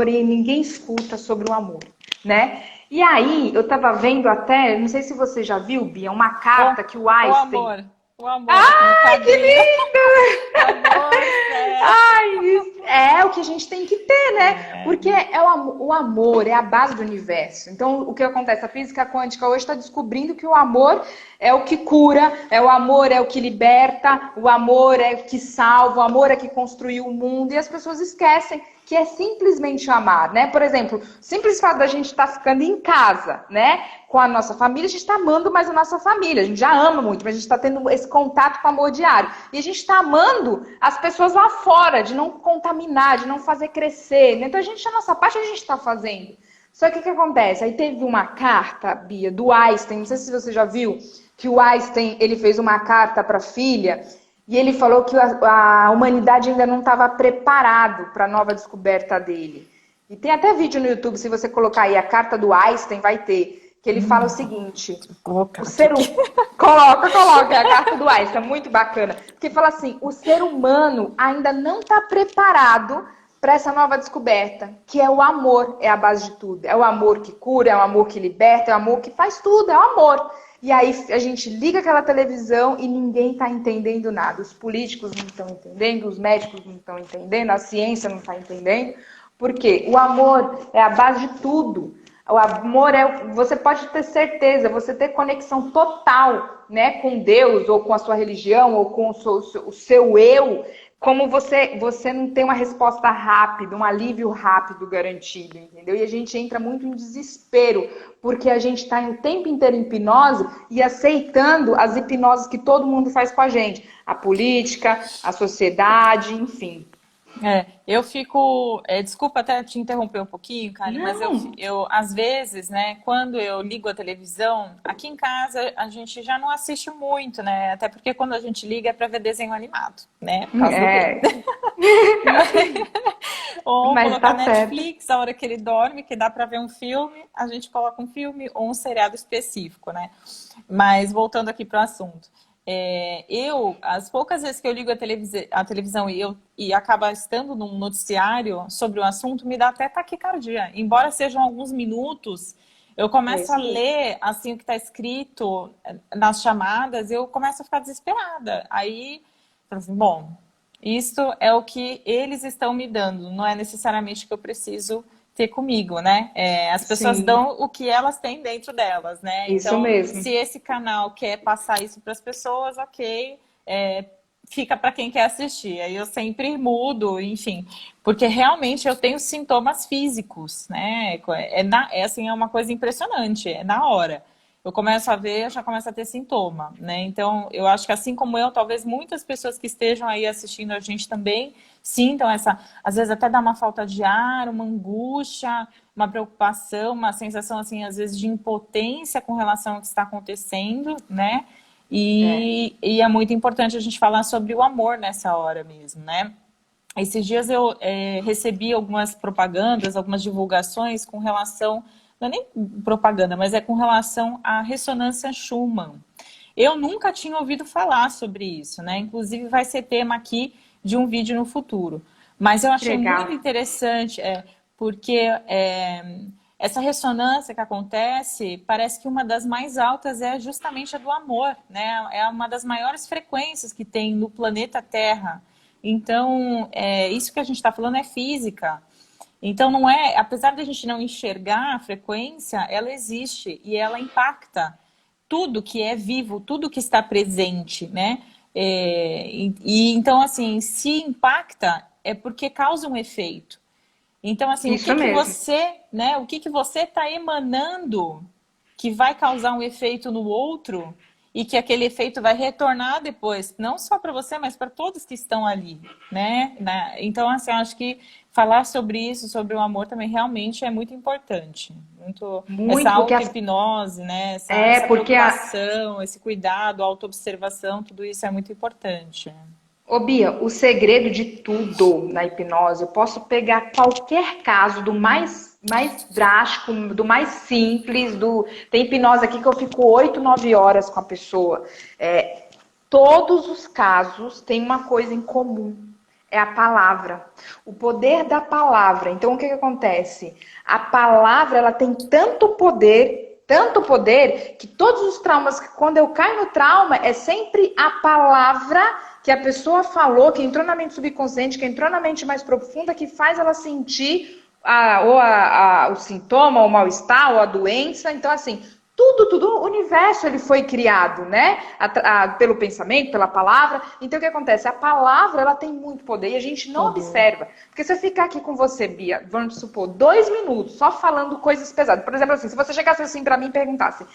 e ninguém escuta sobre o amor, né? E aí, eu tava vendo até, não sei se você já viu, Bia, uma carta que o Einstein... O amor. Ai, que lindo! Amor, é o que a gente tem que ter, né? Porque o amor é a base do universo. Então, o que acontece? A física quântica hoje está descobrindo que o amor é o que cura, o amor é o que liberta, o amor é o que salva, o amor é que construiu o mundo. E as pessoas esquecem que é simplesmente amar, né? Por exemplo, o simples fato da gente estar ficando em casa, né? Com a nossa família, a gente está amando mais a nossa família. A gente já ama muito, mas a gente está tendo esse contato com o amor diário. E a gente está amando as pessoas lá fora, de não contaminar, de não fazer crescer. Então, a nossa parte a gente está fazendo. Só que o que acontece? Aí teve uma carta, Bia, do Einstein, não sei se você já viu, que o Einstein, ele fez uma carta para a filha, e ele falou que a humanidade ainda não estava preparado para a nova descoberta dele. E tem até vídeo no YouTube, se você colocar aí a carta do Einstein, vai ter, que ele fala o seguinte, o ser humano... Coloca, é a carta do Einstein, é muito bacana. Porque fala assim, o ser humano ainda não está preparado para essa nova descoberta, que é o amor, é a base de tudo. É o amor que cura, é o amor que liberta, é o amor que faz tudo, é o amor. E aí a gente liga aquela televisão e ninguém está entendendo nada. Os políticos não estão entendendo, os médicos não estão entendendo, a ciência não está entendendo. Por quê? O amor é a base de tudo. O amor você pode ter certeza, você ter conexão total, né, com Deus, ou com a sua religião, ou com o seu eu, como você não tem uma resposta rápida, um alívio rápido garantido, entendeu? E a gente entra muito em desespero, porque a gente está o tempo inteiro em hipnose e aceitando as hipnoses que todo mundo faz com a gente. A política, a sociedade, enfim. Eu fico... desculpa até te interromper um pouquinho, Karen, mas eu, às vezes, né, quando eu ligo a televisão, aqui em casa a gente já não assiste muito, né? Até porque quando a gente liga é para ver desenho animado, né? Por causa ou mas colocar tá Netflix, a hora que ele dorme, que dá para ver um filme, a gente coloca um filme ou um seriado específico, né? Mas voltando aqui para o assunto. As poucas vezes que eu ligo a televisão e acaba estando num noticiário sobre o assunto, me dá até taquicardia. Embora sejam alguns minutos, eu começo a ler assim, o que está escrito nas chamadas, eu começo a ficar desesperada. Aí, assim, bom, isso é o que eles estão me dando, não é necessariamente que eu preciso ter comigo, né? As pessoas dão o que elas têm dentro delas, né? Isso então, mesmo. Se esse canal quer passar isso para as pessoas, ok, fica para quem quer assistir. Aí eu sempre mudo, enfim, porque realmente eu tenho sintomas físicos, né? Assim, é uma coisa impressionante, é na hora. eu começo a ver, já começo a ter sintoma, né? Então, eu acho que assim como eu, talvez muitas pessoas que estejam aí assistindo a gente também sintam essa, às vezes até dá uma falta de ar, uma angústia, uma preocupação, uma sensação, assim, às vezes de impotência com relação ao que está acontecendo, né? E é muito importante a gente falar sobre o amor nessa hora mesmo, né? Esses dias eu recebi algumas propagandas, algumas divulgações com relação, não é nem propaganda, mas é com relação à ressonância Schumann. Eu nunca tinha ouvido falar sobre isso, né? Inclusive vai ser tema aqui de um vídeo no futuro. Mas eu achei muito interessante, porque essa ressonância que acontece, parece que uma das mais altas é justamente a do amor, né? É uma das maiores frequências que tem no planeta Terra. Então, isso que a gente está falando é física. Então, não é, apesar de a gente não enxergar a frequência, ela existe e ela impacta tudo que é vivo, tudo que está presente, né? Então, assim, se impacta é porque causa um efeito. Então, assim, Isso o que você está emanando que vai causar um efeito no outro e que aquele efeito vai retornar depois, não só para você, mas para todos que estão ali, né? Então, assim, acho que falar sobre isso, sobre o amor também realmente é muito importante. Muito essa auto-hipnose, né? Essa preocupação, esse cuidado, a auto-observação, tudo isso é muito importante. Ô Bia, o segredo de tudo na hipnose, eu posso pegar qualquer caso do mais drástico, do mais simples, tem hipnose aqui que eu fico 8, 9 horas com a pessoa. Todos os casos têm uma coisa em comum, é a palavra. O poder da palavra. Então, o que acontece? A palavra, ela tem tanto poder, que todos os traumas, quando eu caio no trauma, é sempre a palavra que a pessoa falou, que entrou na mente subconsciente, que entrou na mente mais profunda, que faz ela sentir o sintoma, o mal-estar, ou a doença. Então, assim, tudo, o universo ele foi criado, né? Pelo pensamento, pela palavra. Então, o que acontece? A palavra, ela tem muito poder e a gente não observa. Porque se eu ficar aqui com você, Bia, vamos supor, 2 minutos, só falando coisas pesadas. Por exemplo, assim, se você chegasse assim pra mim e perguntasse,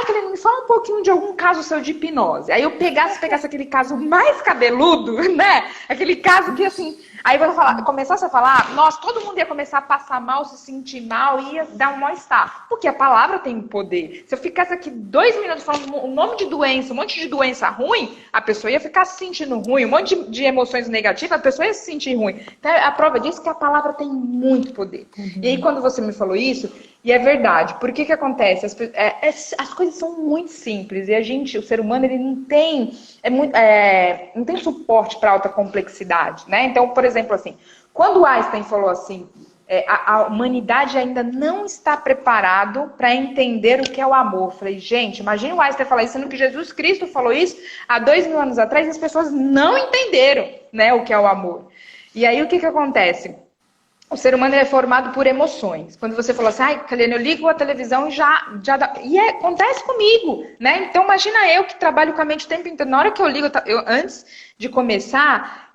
Kelene, me fala um pouquinho de algum caso seu de hipnose. Aí eu pegasse aquele caso mais cabeludo, né? Aquele caso que, assim... Aí eu começasse a falar, nossa, todo mundo ia começar a passar mal, se sentir mal, ia dar um mal-estar. Porque a palavra tem poder. Se eu ficasse aqui 2 minutos falando um nome de doença, um monte de doença ruim, a pessoa ia ficar se sentindo ruim, um monte de emoções negativas, a pessoa ia se sentir ruim. Então, a prova disso é que a palavra tem muito poder. E aí, quando você me falou isso, e é verdade, por que acontece? As coisas são muito simples, e o ser humano, ele não tem suporte para alta complexidade, né? Então, por exemplo, assim, quando Einstein falou assim, a humanidade ainda não está preparado para entender o que é o amor. Eu falei, gente, imagina o Einstein falar isso, sendo que Jesus Cristo falou isso há 2.000 anos atrás, e as pessoas não entenderam, né, o que é o amor. E aí, o que acontece? O ser humano é formado por emoções. Quando você falou assim, Kelene, eu ligo a televisão e já dá... acontece comigo, né? Então, imagina eu que trabalho com a mente o tempo inteiro. Na hora que eu ligo, antes de começar,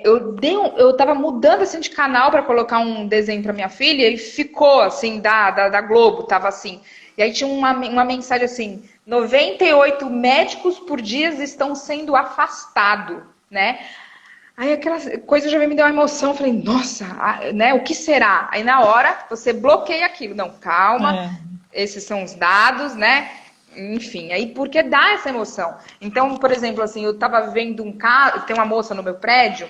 eu tava mudando assim de canal para colocar um desenho para minha filha e ficou assim, da Globo, tava assim. E aí tinha uma mensagem assim, 98 médicos por dia estão sendo afastados, né? Aí aquela coisa já me deu uma emoção, falei, nossa, né, o que será? Aí na hora você bloqueia aquilo, não, calma, esses são os dados, né? Enfim, aí porque dá essa emoção. Então, por exemplo, assim, eu tava vendo um caso, tem uma moça no meu prédio,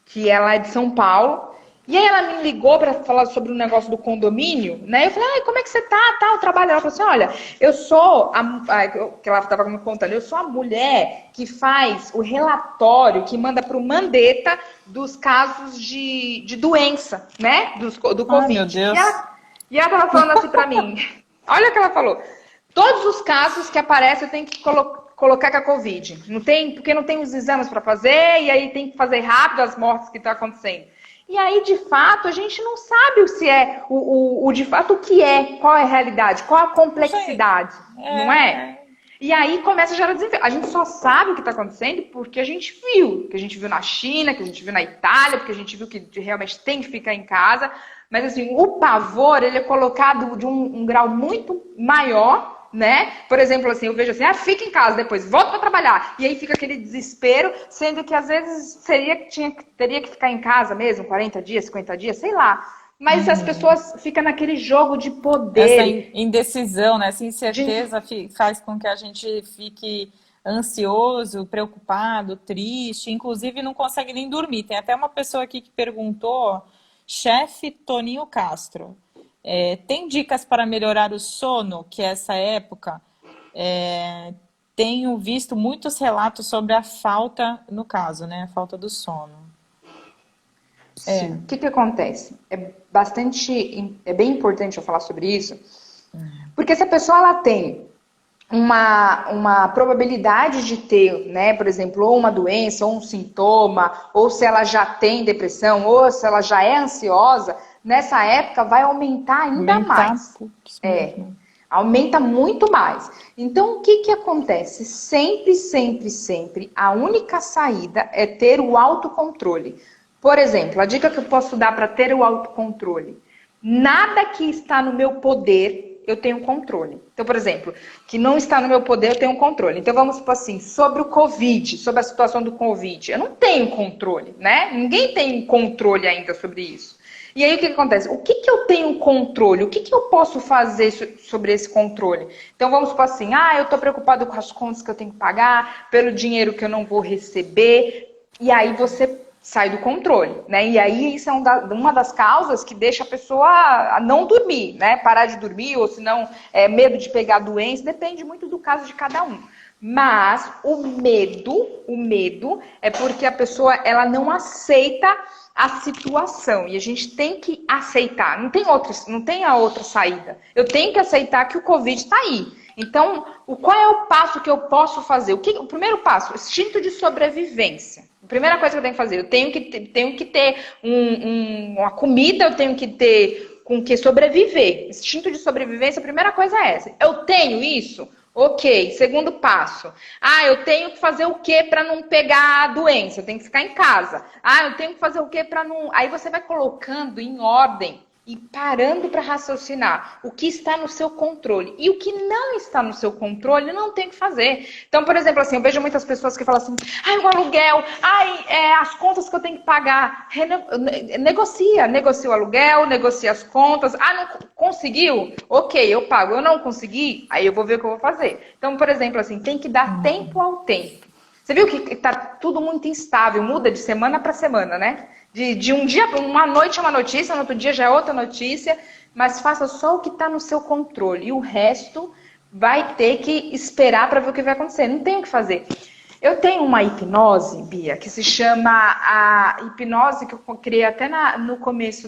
que ela é de São Paulo, e aí ela me ligou para falar sobre o negócio do condomínio, né? Eu falei, como é que você tá? Eu trabalho. Ela falou assim, olha, eu sou, que ela estava me contando, eu sou a mulher que faz o relatório, que manda para o Mandetta dos casos de doença, né? Do Covid. Meu Deus. E ela estava falando assim para mim, olha o que ela falou, todos os casos que aparecem eu tenho que colocar com a Covid. Porque não tem os exames para fazer, e aí tem que fazer rápido as mortes que estão acontecendo. E aí, de fato, a gente não sabe se é de fato o que é, qual é a realidade, qual a complexidade, não é? E aí começa a gerar desemprego. A gente só sabe o que está acontecendo porque a gente viu. Que a gente viu na China, que a gente viu na Itália, porque a gente viu que realmente tem que ficar em casa. Mas assim, o pavor, ele é colocado de um grau muito maior, né? Por exemplo, assim, eu vejo assim, fica em casa depois, volta para trabalhar. E aí fica aquele desespero, sendo que às vezes teria que ficar em casa mesmo, 40 dias, 50 dias, sei lá. Mas as pessoas ficam naquele jogo de Essa poder. indecisão, né? Essa De... incerteza faz com que a gente fique ansioso, preocupado, triste, inclusive não consegue nem dormir. Tem até uma pessoa aqui que perguntou, chefe Toninho Castro, tem dicas para melhorar o sono, que essa época tenho visto muitos relatos sobre a falta, no caso, né? A falta do sono. Sim. O que acontece? É bem importante eu falar sobre isso, porque se a pessoa ela tem uma probabilidade de ter, né, por exemplo, ou uma doença, ou um sintoma, ou se ela já tem depressão, ou se ela já é ansiosa, nessa época vai aumentar ainda Aumentar, mais. putz, É, mesmo. aumenta muito mais. Então, o que acontece? Sempre, sempre, sempre, a única saída é ter o autocontrole. Por exemplo, a dica que eu posso dar para ter o autocontrole. Nada que está no meu poder, eu tenho controle. Então, por exemplo, que não está no meu poder, eu tenho controle. Então, vamos supor assim, sobre o Covid, sobre a situação do Covid, eu não tenho controle, né? Ninguém tem controle ainda sobre isso. E aí, o que acontece? O que eu tenho controle? O que eu posso fazer sobre esse controle? Então, vamos supor assim, eu estou preocupado com as contas que eu tenho que pagar, pelo dinheiro que eu não vou receber, e aí você sai do controle, né? E aí isso é uma das causas que deixa a pessoa a não dormir, né? Parar de dormir, ou se não, medo de pegar doença, depende muito do caso de cada um. Mas o medo é porque a pessoa ela não aceita a situação e a gente tem que aceitar. Não tem a outra saída. Eu tenho que aceitar que o Covid está aí. Então, qual é o passo que eu posso fazer? O primeiro passo, instinto de sobrevivência. A primeira coisa que eu tenho que fazer, eu tenho que ter uma comida, eu tenho que ter com que sobreviver. Instinto de sobrevivência, a primeira coisa é essa. Eu tenho isso? Ok. Segundo passo. Eu tenho que fazer o que para não pegar a doença? Eu tenho que ficar em casa. Eu tenho que fazer o que para não... Aí você vai colocando em ordem e parando para raciocinar o que está no seu controle. E o que não está no seu controle, não tem o que fazer. Então, por exemplo, assim, eu vejo muitas pessoas que falam assim, o aluguel, as contas que eu tenho que pagar. Negocia o aluguel, negocia as contas. Não conseguiu? Ok, eu pago. Eu não consegui? Aí eu vou ver o que eu vou fazer. Então, por exemplo, assim, tem que dar tempo ao tempo. Você viu que está tudo muito instável, muda de semana para semana, né? De um dia, uma noite é uma notícia, no outro dia já é outra notícia, mas faça só o que está no seu controle. E o resto vai ter que esperar para ver o que vai acontecer. Não tem o que fazer. Eu tenho uma hipnose, Bia, que se chama a hipnose que eu criei até no começo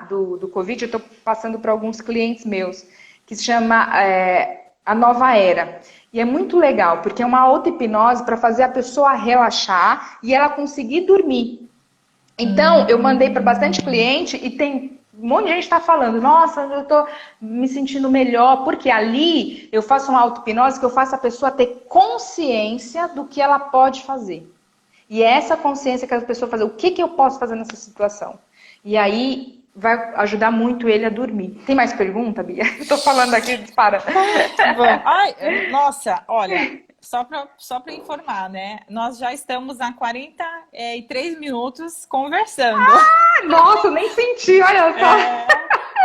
do Covid, eu estou passando para alguns clientes meus, que se chama a Nova Era. E é muito legal, porque é uma auto-hipnose para fazer a pessoa relaxar e ela conseguir dormir. Então, eu mandei para bastante cliente e tem um monte de gente está falando, nossa, eu estou me sentindo melhor, porque ali eu faço uma auto-hipnose que eu faço a pessoa ter consciência do que ela pode fazer. E é essa consciência que a pessoa fazer, o que eu posso fazer nessa situação? E aí vai ajudar muito ele a dormir. Tem mais pergunta, Bia? Eu tô falando aqui, para. Bom, nossa, olha, só para informar, né? Nós já estamos há 43 minutos conversando. Nossa, nem senti, olha só.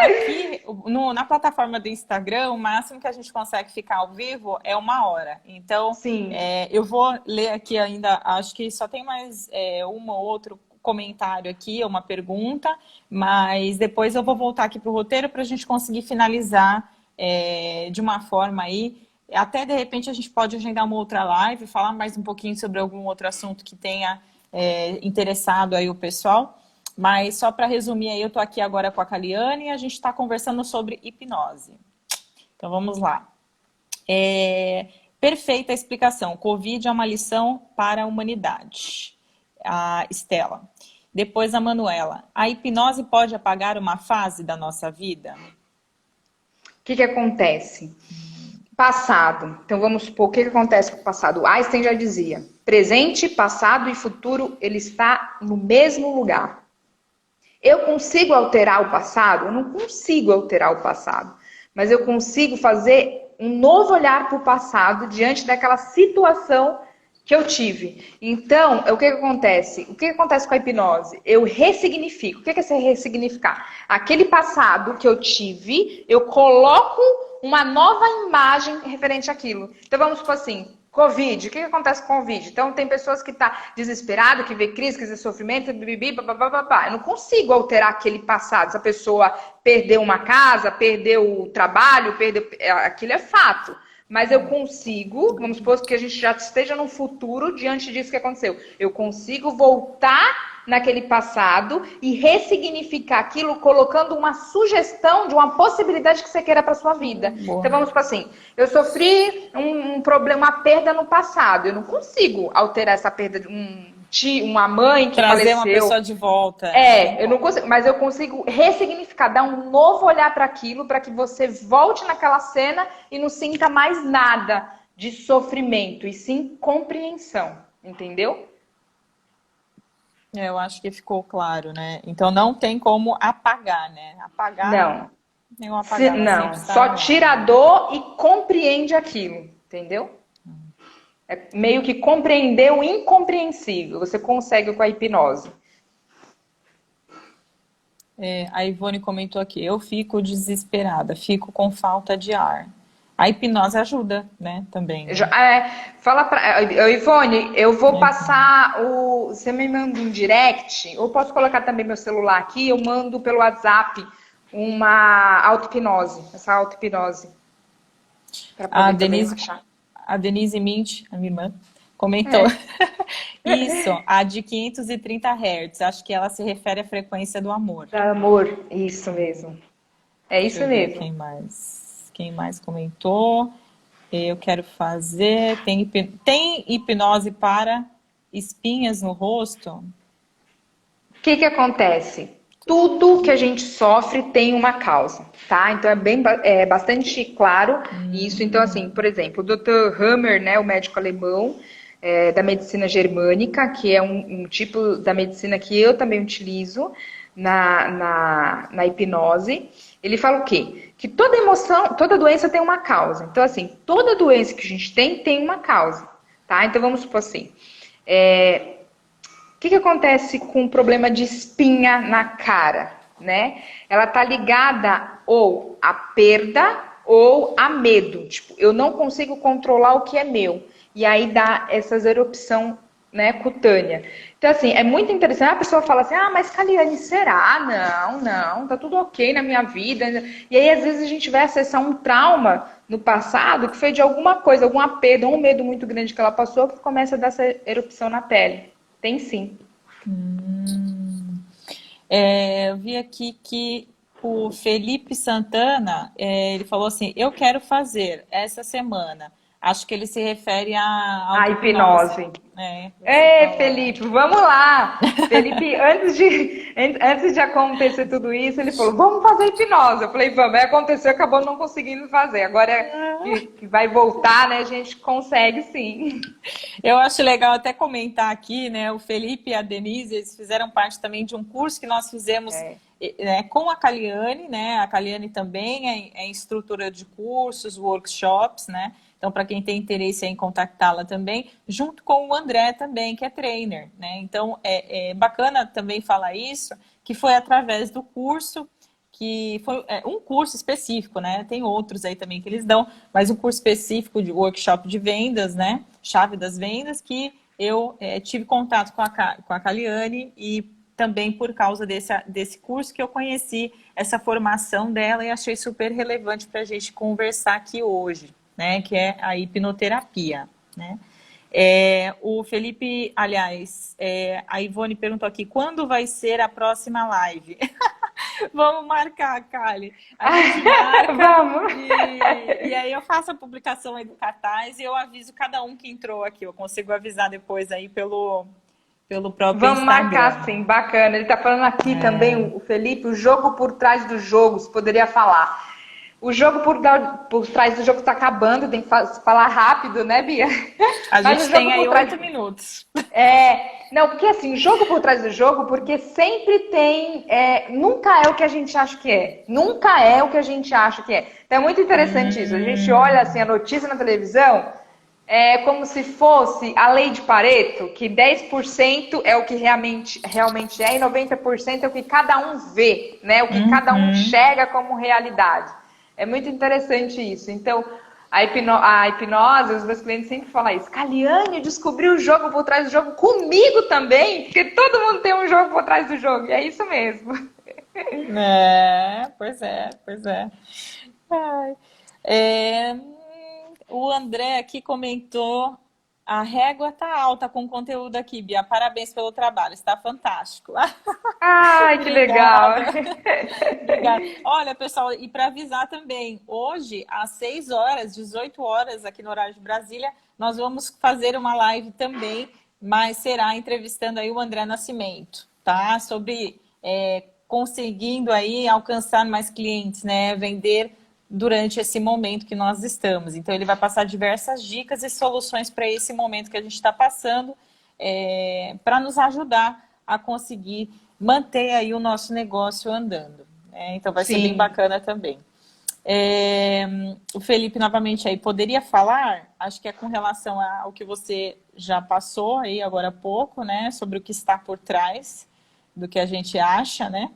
Aqui na plataforma do Instagram, o máximo que a gente consegue ficar ao vivo é 1 hora. Então, Sim. Eu vou ler aqui ainda, acho que só tem mais um ou outro comentário aqui, uma pergunta, mas depois eu vou voltar aqui para o roteiro para a gente conseguir finalizar de uma forma aí. Até de repente a gente pode agendar uma outra live, falar mais um pouquinho sobre algum outro assunto que tenha interessado aí o pessoal. Mas só para resumir aí, eu estou aqui agora com a Caliane e a gente está conversando sobre hipnose. Então vamos lá. Perfeita explicação. Covid é uma lição para a humanidade. A Estela. Depois a Manuela. A hipnose pode apagar uma fase da nossa vida? O que acontece? Passado. Então vamos supor, o que acontece com o passado? Einstein já dizia, presente, passado e futuro, ele está no mesmo lugar. Eu consigo alterar o passado? Eu não consigo alterar o passado. Mas eu consigo fazer um novo olhar para o passado diante daquela situação que eu tive. Então, o que acontece? O que acontece com a hipnose? Eu ressignifico. O que é ser ressignificar? Aquele passado que eu tive, eu coloco uma nova imagem referente àquilo. Então, vamos supor assim, Covid. O que acontece com o Covid? Então, tem pessoas que estão desesperadas, que vê crise, que vê sofrimento, babá. Eu não consigo alterar aquele passado. Se a pessoa perdeu uma casa, perdeu o trabalho, aquilo é fato. Mas eu consigo, vamos supor que a gente já esteja no futuro diante disso que aconteceu. Eu consigo voltar naquele passado e ressignificar aquilo colocando uma sugestão de uma possibilidade que você queira para sua vida. Boa. Então vamos supor assim, eu sofri um problema, uma perda no passado. Eu não consigo alterar essa perda de uma mãe que trazer faleceu. Uma pessoa de volta. Eu não consigo, mas eu consigo ressignificar, dar um novo olhar para aquilo, para que você volte naquela cena e não sinta mais nada de sofrimento, e sim compreensão, entendeu? Eu acho que ficou claro, né? Então não tem como apagar, né? Apagar. Não. Nenhum apagar. Não, só tira a dor e compreende aquilo, entendeu? É meio que compreender o incompreensível. Você consegue com a hipnose. A Ivone comentou aqui, eu fico desesperada, fico com falta de ar. A hipnose ajuda, né, também. Né? Fala pra... Ivone, eu vou passar o... Você me manda um direct, ou posso colocar também meu celular aqui, eu mando pelo WhatsApp uma auto-hipnose, essa auto-hipnose. A Denise Mint, a minha irmã, comentou. Isso, a de 530 Hz. Acho que ela se refere à frequência do amor. Do amor, isso mesmo. É isso mesmo. Quem mais comentou? Eu quero fazer... Tem hipnose para espinhas no rosto? O que acontece? Tudo que a gente sofre tem uma causa, tá? Então é bastante claro isso. Então, assim, por exemplo, o Dr. Hammer, né, o médico alemão da medicina germânica, que é um tipo da medicina que eu também utilizo na hipnose, ele fala o quê? Que toda emoção, toda doença tem uma causa. Então, assim, toda doença que a gente tem uma causa, tá? Então, vamos supor assim, o que acontece com o problema de espinha na cara, né? Ela tá ligada ou à perda ou a medo. Tipo, eu não consigo controlar o que é meu. E aí dá essas erupção, né, cutânea. Então, assim, é muito interessante. A pessoa fala assim, mas Kaliane, será? Não, tá tudo ok na minha vida. E aí, às vezes, a gente vai acessar um trauma no passado que foi de alguma coisa, alguma perda, um medo muito grande que ela passou, que começa a dar essa erupção na pele. Tem sim. Eu vi aqui que o Felipe Santana, ele falou assim, eu quero fazer essa semana. Acho que ele se refere à hipnose. Felipe, vamos lá. Felipe, antes de acontecer tudo isso, ele falou, vamos fazer hipnose. Eu falei, vamos. Aí aconteceu, acabou não conseguindo fazer. Agora que vai voltar, né, a gente consegue sim. Eu acho legal até comentar aqui, né, o Felipe e a Denise, eles fizeram parte também de um curso que nós fizemos com a Kaliane, né? A Kaliane também é instrutora de cursos, workshops, né? Então, para quem tem interesse em contactá-la também, junto com o André também, que é trainer, né? Então, é bacana também falar isso, que foi através do curso, que foi um curso específico, né? Tem outros aí também que eles dão, mas um curso específico de workshop de vendas, né? Chave das vendas, que eu tive contato com a Kaliane e também por causa desse curso que eu conheci essa formação dela e achei super relevante para a gente conversar aqui hoje. Né, que é a hipnoterapia, né? O Felipe, aliás, a Ivone perguntou aqui, quando vai ser a próxima live? Vamos marcar, Kali. A gente marca. Vamos. E aí eu faço a publicação aí do cartaz e eu aviso cada um que entrou aqui. Eu consigo avisar depois aí pelo próprio Vamos Instagram. Marcar sim, bacana. Ele tá falando aqui também, o Felipe, o jogo por trás dos jogos, poderia falar. O jogo por trás do jogo está acabando, tem que falar rápido, né, Bia? A Mas gente o jogo tem aí por trás... 8 minutos. Não, porque assim, jogo por trás do jogo, porque sempre tem. Nunca é o que a gente acha que é. Nunca é o que a gente acha que é. Então é muito interessante isso. A gente olha assim a notícia na televisão, é como se fosse a lei de Pareto, que 10% é o que realmente é e 90% é o que cada um vê, né? O que cada um enxerga como realidade. É muito interessante isso. Então, a hipnose, os meus clientes sempre falam isso. Caliane descobriu o jogo por trás do jogo comigo também, porque todo mundo tem um jogo por trás do jogo. E é isso mesmo. Pois é, pois é. Ai. O André aqui comentou: a régua tá alta com o conteúdo aqui, Bia. Parabéns pelo trabalho, está fantástico. Ai, que legal. Obrigada. Obrigada. Olha, pessoal, e para avisar também, hoje, às 6 horas, 18 horas, aqui no horário de Brasília, nós vamos fazer uma live também, mas será entrevistando aí o André Nascimento, tá? Sobre conseguindo aí alcançar mais clientes, né? Vender durante esse momento que nós estamos. Então, ele vai passar diversas dicas e soluções para esse momento que a gente está passando, para nos ajudar a conseguir manter aí o nosso negócio andando. Então, vai ser bem bacana também. O Felipe, novamente, aí, poderia falar, acho que é com relação ao que você já passou aí agora há pouco, né? Sobre o que está por trás do que a gente acha, né?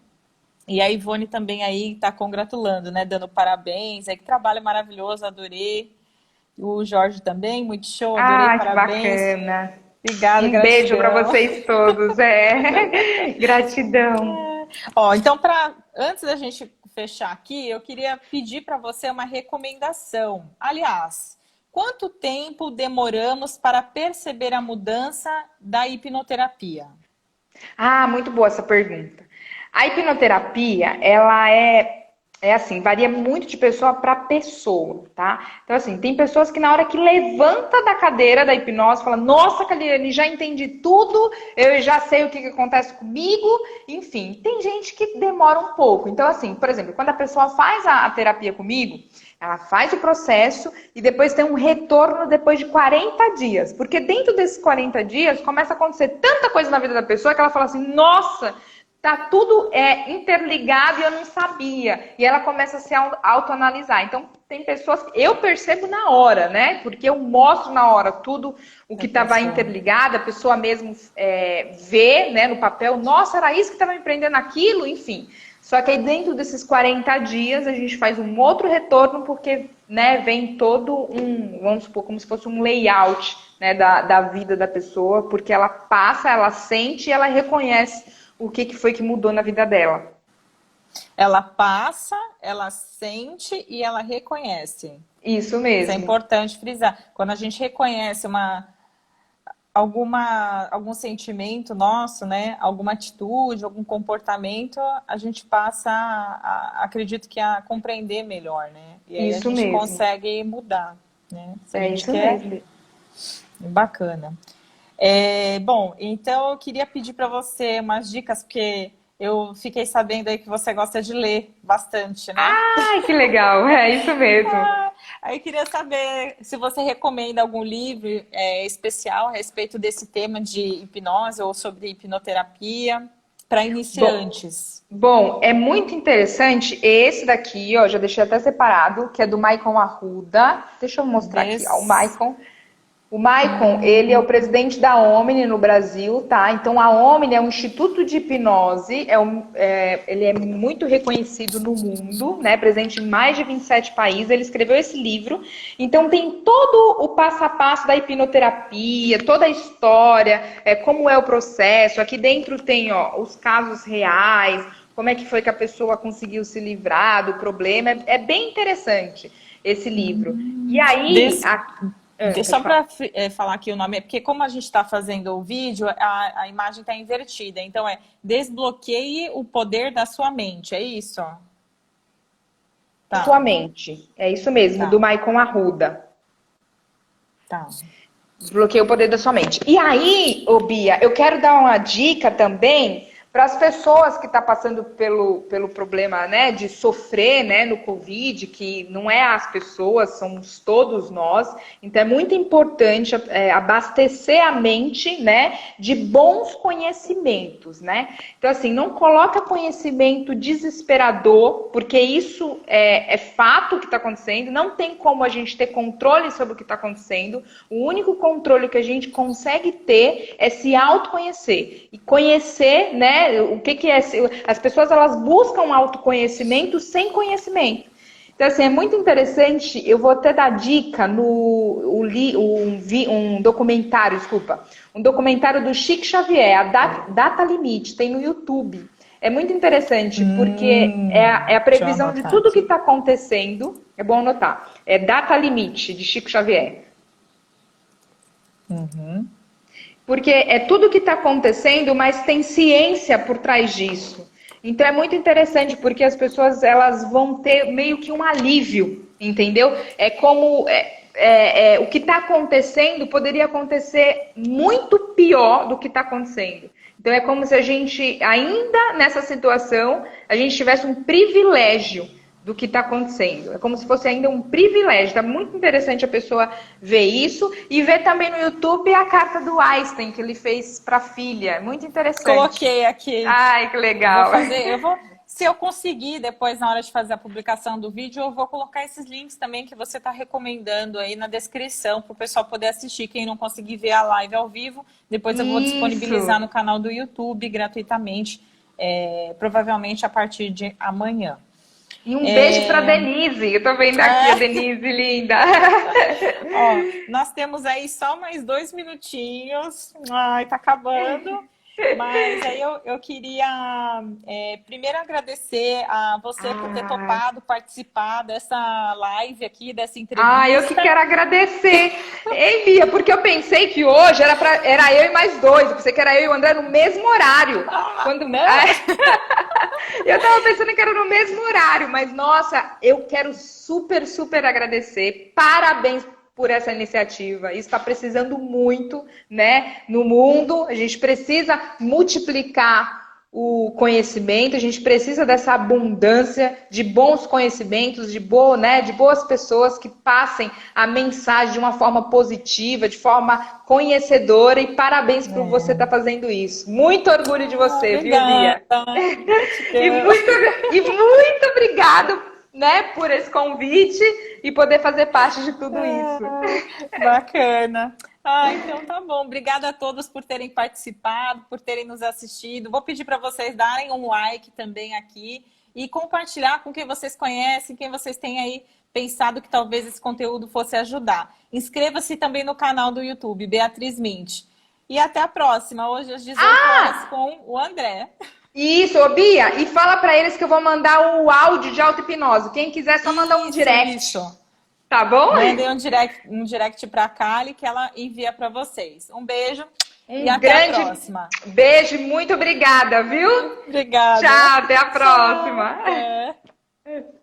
E a Ivone também aí está congratulando, né? Dando parabéns. Que trabalho maravilhoso, adorei. O Jorge também, muito show, adorei, Que parabéns. bacana. Obrigada, Um gratidão. beijo para vocês todos. Gratidão. Então, antes da gente fechar aqui, eu queria pedir para você uma recomendação. Aliás, quanto tempo demoramos para perceber a mudança da hipnoterapia? Muito boa essa pergunta. A hipnoterapia, ela assim, varia muito de pessoa para pessoa, tá? Então, assim, tem pessoas que na hora que levanta da cadeira da hipnose, fala, nossa, Caliane, já entendi tudo, eu já sei o que acontece comigo, enfim. Tem gente que demora um pouco. Então, assim, por exemplo, quando a pessoa faz a terapia comigo, ela faz o processo e depois tem um retorno depois de 40 dias. Porque dentro desses 40 dias começa a acontecer tanta coisa na vida da pessoa que ela fala assim, nossa, tá tudo interligado e eu não sabia. E ela começa a se autoanalisar. Então, tem pessoas que eu percebo na hora, né? Porque eu mostro na hora tudo o que estava interligado, a pessoa mesmo vê, né, no papel, nossa, era isso que estava me prendendo aquilo, enfim. Só que aí dentro desses 40 dias a gente faz um outro retorno, porque, né, vem todo vamos supor, como se fosse um layout, né, da vida da pessoa, porque ela passa, ela sente e ela reconhece o que foi que mudou na vida dela. Ela passa, ela sente e ela reconhece. Isso mesmo. Isso é importante frisar. Quando a gente reconhece algum sentimento nosso, né? Alguma atitude, algum comportamento, a gente passa, acredito que a compreender melhor, né? E aí isso a gente mesmo. consegue mudar, né? Se a gente isso quer. mesmo. Bacana. Bom, então eu queria pedir para você umas dicas, porque eu fiquei sabendo aí que você gosta de ler bastante, né? Que legal, é isso mesmo. Aí eu queria saber se você recomenda algum livro especial a respeito desse tema de hipnose ou sobre hipnoterapia para iniciantes. Bom, é muito interessante esse daqui, ó, já deixei até separado, que é do Maicon Arruda. Deixa eu mostrar aqui, ó, o Maicon. O Maicon, ele é o presidente da Omni no Brasil, tá? Então, a Omni é um instituto de hipnose, ele é muito reconhecido no mundo, né? Presente em mais de 27 países, ele escreveu esse livro. Então, tem todo o passo a passo da hipnoterapia, toda a história, como é o processo. Aqui dentro tem, ó, os casos reais, como é que foi que a pessoa conseguiu se livrar do problema. É bem interessante esse livro. E aí... Só para falar aqui o nome, porque como a gente está fazendo o vídeo, a imagem está invertida. Então, desbloqueie o poder da sua mente, é isso? Sua mente, é isso mesmo, do Maicon Arruda. Tá. Desbloqueie o poder da sua mente. E aí, Bia, eu quero dar uma dica também para as pessoas que estão passando pelo problema, né, de sofrer, né, no Covid, que não é as pessoas, somos todos nós. Então é muito importante abastecer a mente, né, de bons conhecimentos, né? Então assim, não coloca conhecimento desesperador, porque isso é fato que está acontecendo. Não tem como a gente ter controle sobre o que está acontecendo. O único controle que a gente consegue ter é se autoconhecer e conhecer, né? O que é? As pessoas elas buscam autoconhecimento sem conhecimento. Então, assim, é muito interessante. Eu vou até dar dica no um documentário, um documentário do Chico Xavier, a Data Limite, tem no YouTube. É muito interessante, porque é a previsão de tudo que está acontecendo. É bom anotar. É Data Limite, de Chico Xavier. Uhum. Porque é tudo que está acontecendo, mas tem ciência por trás disso. Então é muito interessante, porque as pessoas elas vão ter meio que um alívio, entendeu? É como o que está acontecendo poderia acontecer muito pior do que está acontecendo. Então é como se a gente, ainda nessa situação, a gente tivesse um privilégio do que está acontecendo. É como se fosse ainda um privilégio. Está muito interessante a pessoa ver isso e ver também no YouTube a carta do Einstein que ele fez para a filha. Muito interessante. Coloquei aqui. Ai, que legal. Se eu conseguir depois na hora de fazer a publicação do vídeo, eu vou colocar esses links também que você está recomendando aí na descrição para o pessoal poder assistir. Quem não conseguir ver a live ao vivo, depois eu vou disponibilizar no canal do YouTube gratuitamente, provavelmente a partir de amanhã. E um beijo para Denise. Eu tô vendo aqui a Denise linda. Ó, nós temos aí só mais 2 minutinhos. Ai, tá acabando. Mas aí eu queria primeiro agradecer a você por ter topado participar dessa live aqui, dessa entrevista. Eu que quero agradecer. Ei, Bia, porque eu pensei que hoje era eu e mais 2. Eu pensei que era eu e o André no mesmo horário. Eu tava pensando que era no mesmo horário, mas nossa, eu quero super, super agradecer. Parabéns por essa iniciativa. Isso está precisando muito, né, no mundo. A gente precisa multiplicar o conhecimento, a gente precisa dessa abundância de bons conhecimentos, de boas pessoas que passem a mensagem de uma forma positiva, de forma conhecedora, e parabéns por você estar fazendo isso. Muito orgulho de você, viu, Bia? e muito obrigada, né, por esse convite e poder fazer parte de tudo isso. Bacana. Então tá bom. Obrigada a todos por terem participado, por terem nos assistido. Vou pedir para vocês darem um like também aqui e compartilhar com quem vocês conhecem, quem vocês têm aí pensado que talvez esse conteúdo fosse ajudar. Inscreva-se também no canal do YouTube, Beatriz Mint. E até a próxima, hoje às 18 horas com o André. Isso, ô Bia, e fala para eles que eu vou mandar o áudio de auto-hipnose. Quem quiser só mandar um direct. Isso. Tá bom? Mandei um direct pra Kali que ela envia para vocês. Um beijo e até a próxima. Beijo, muito obrigada, viu? Obrigada. Tchau, até a próxima. Tchau.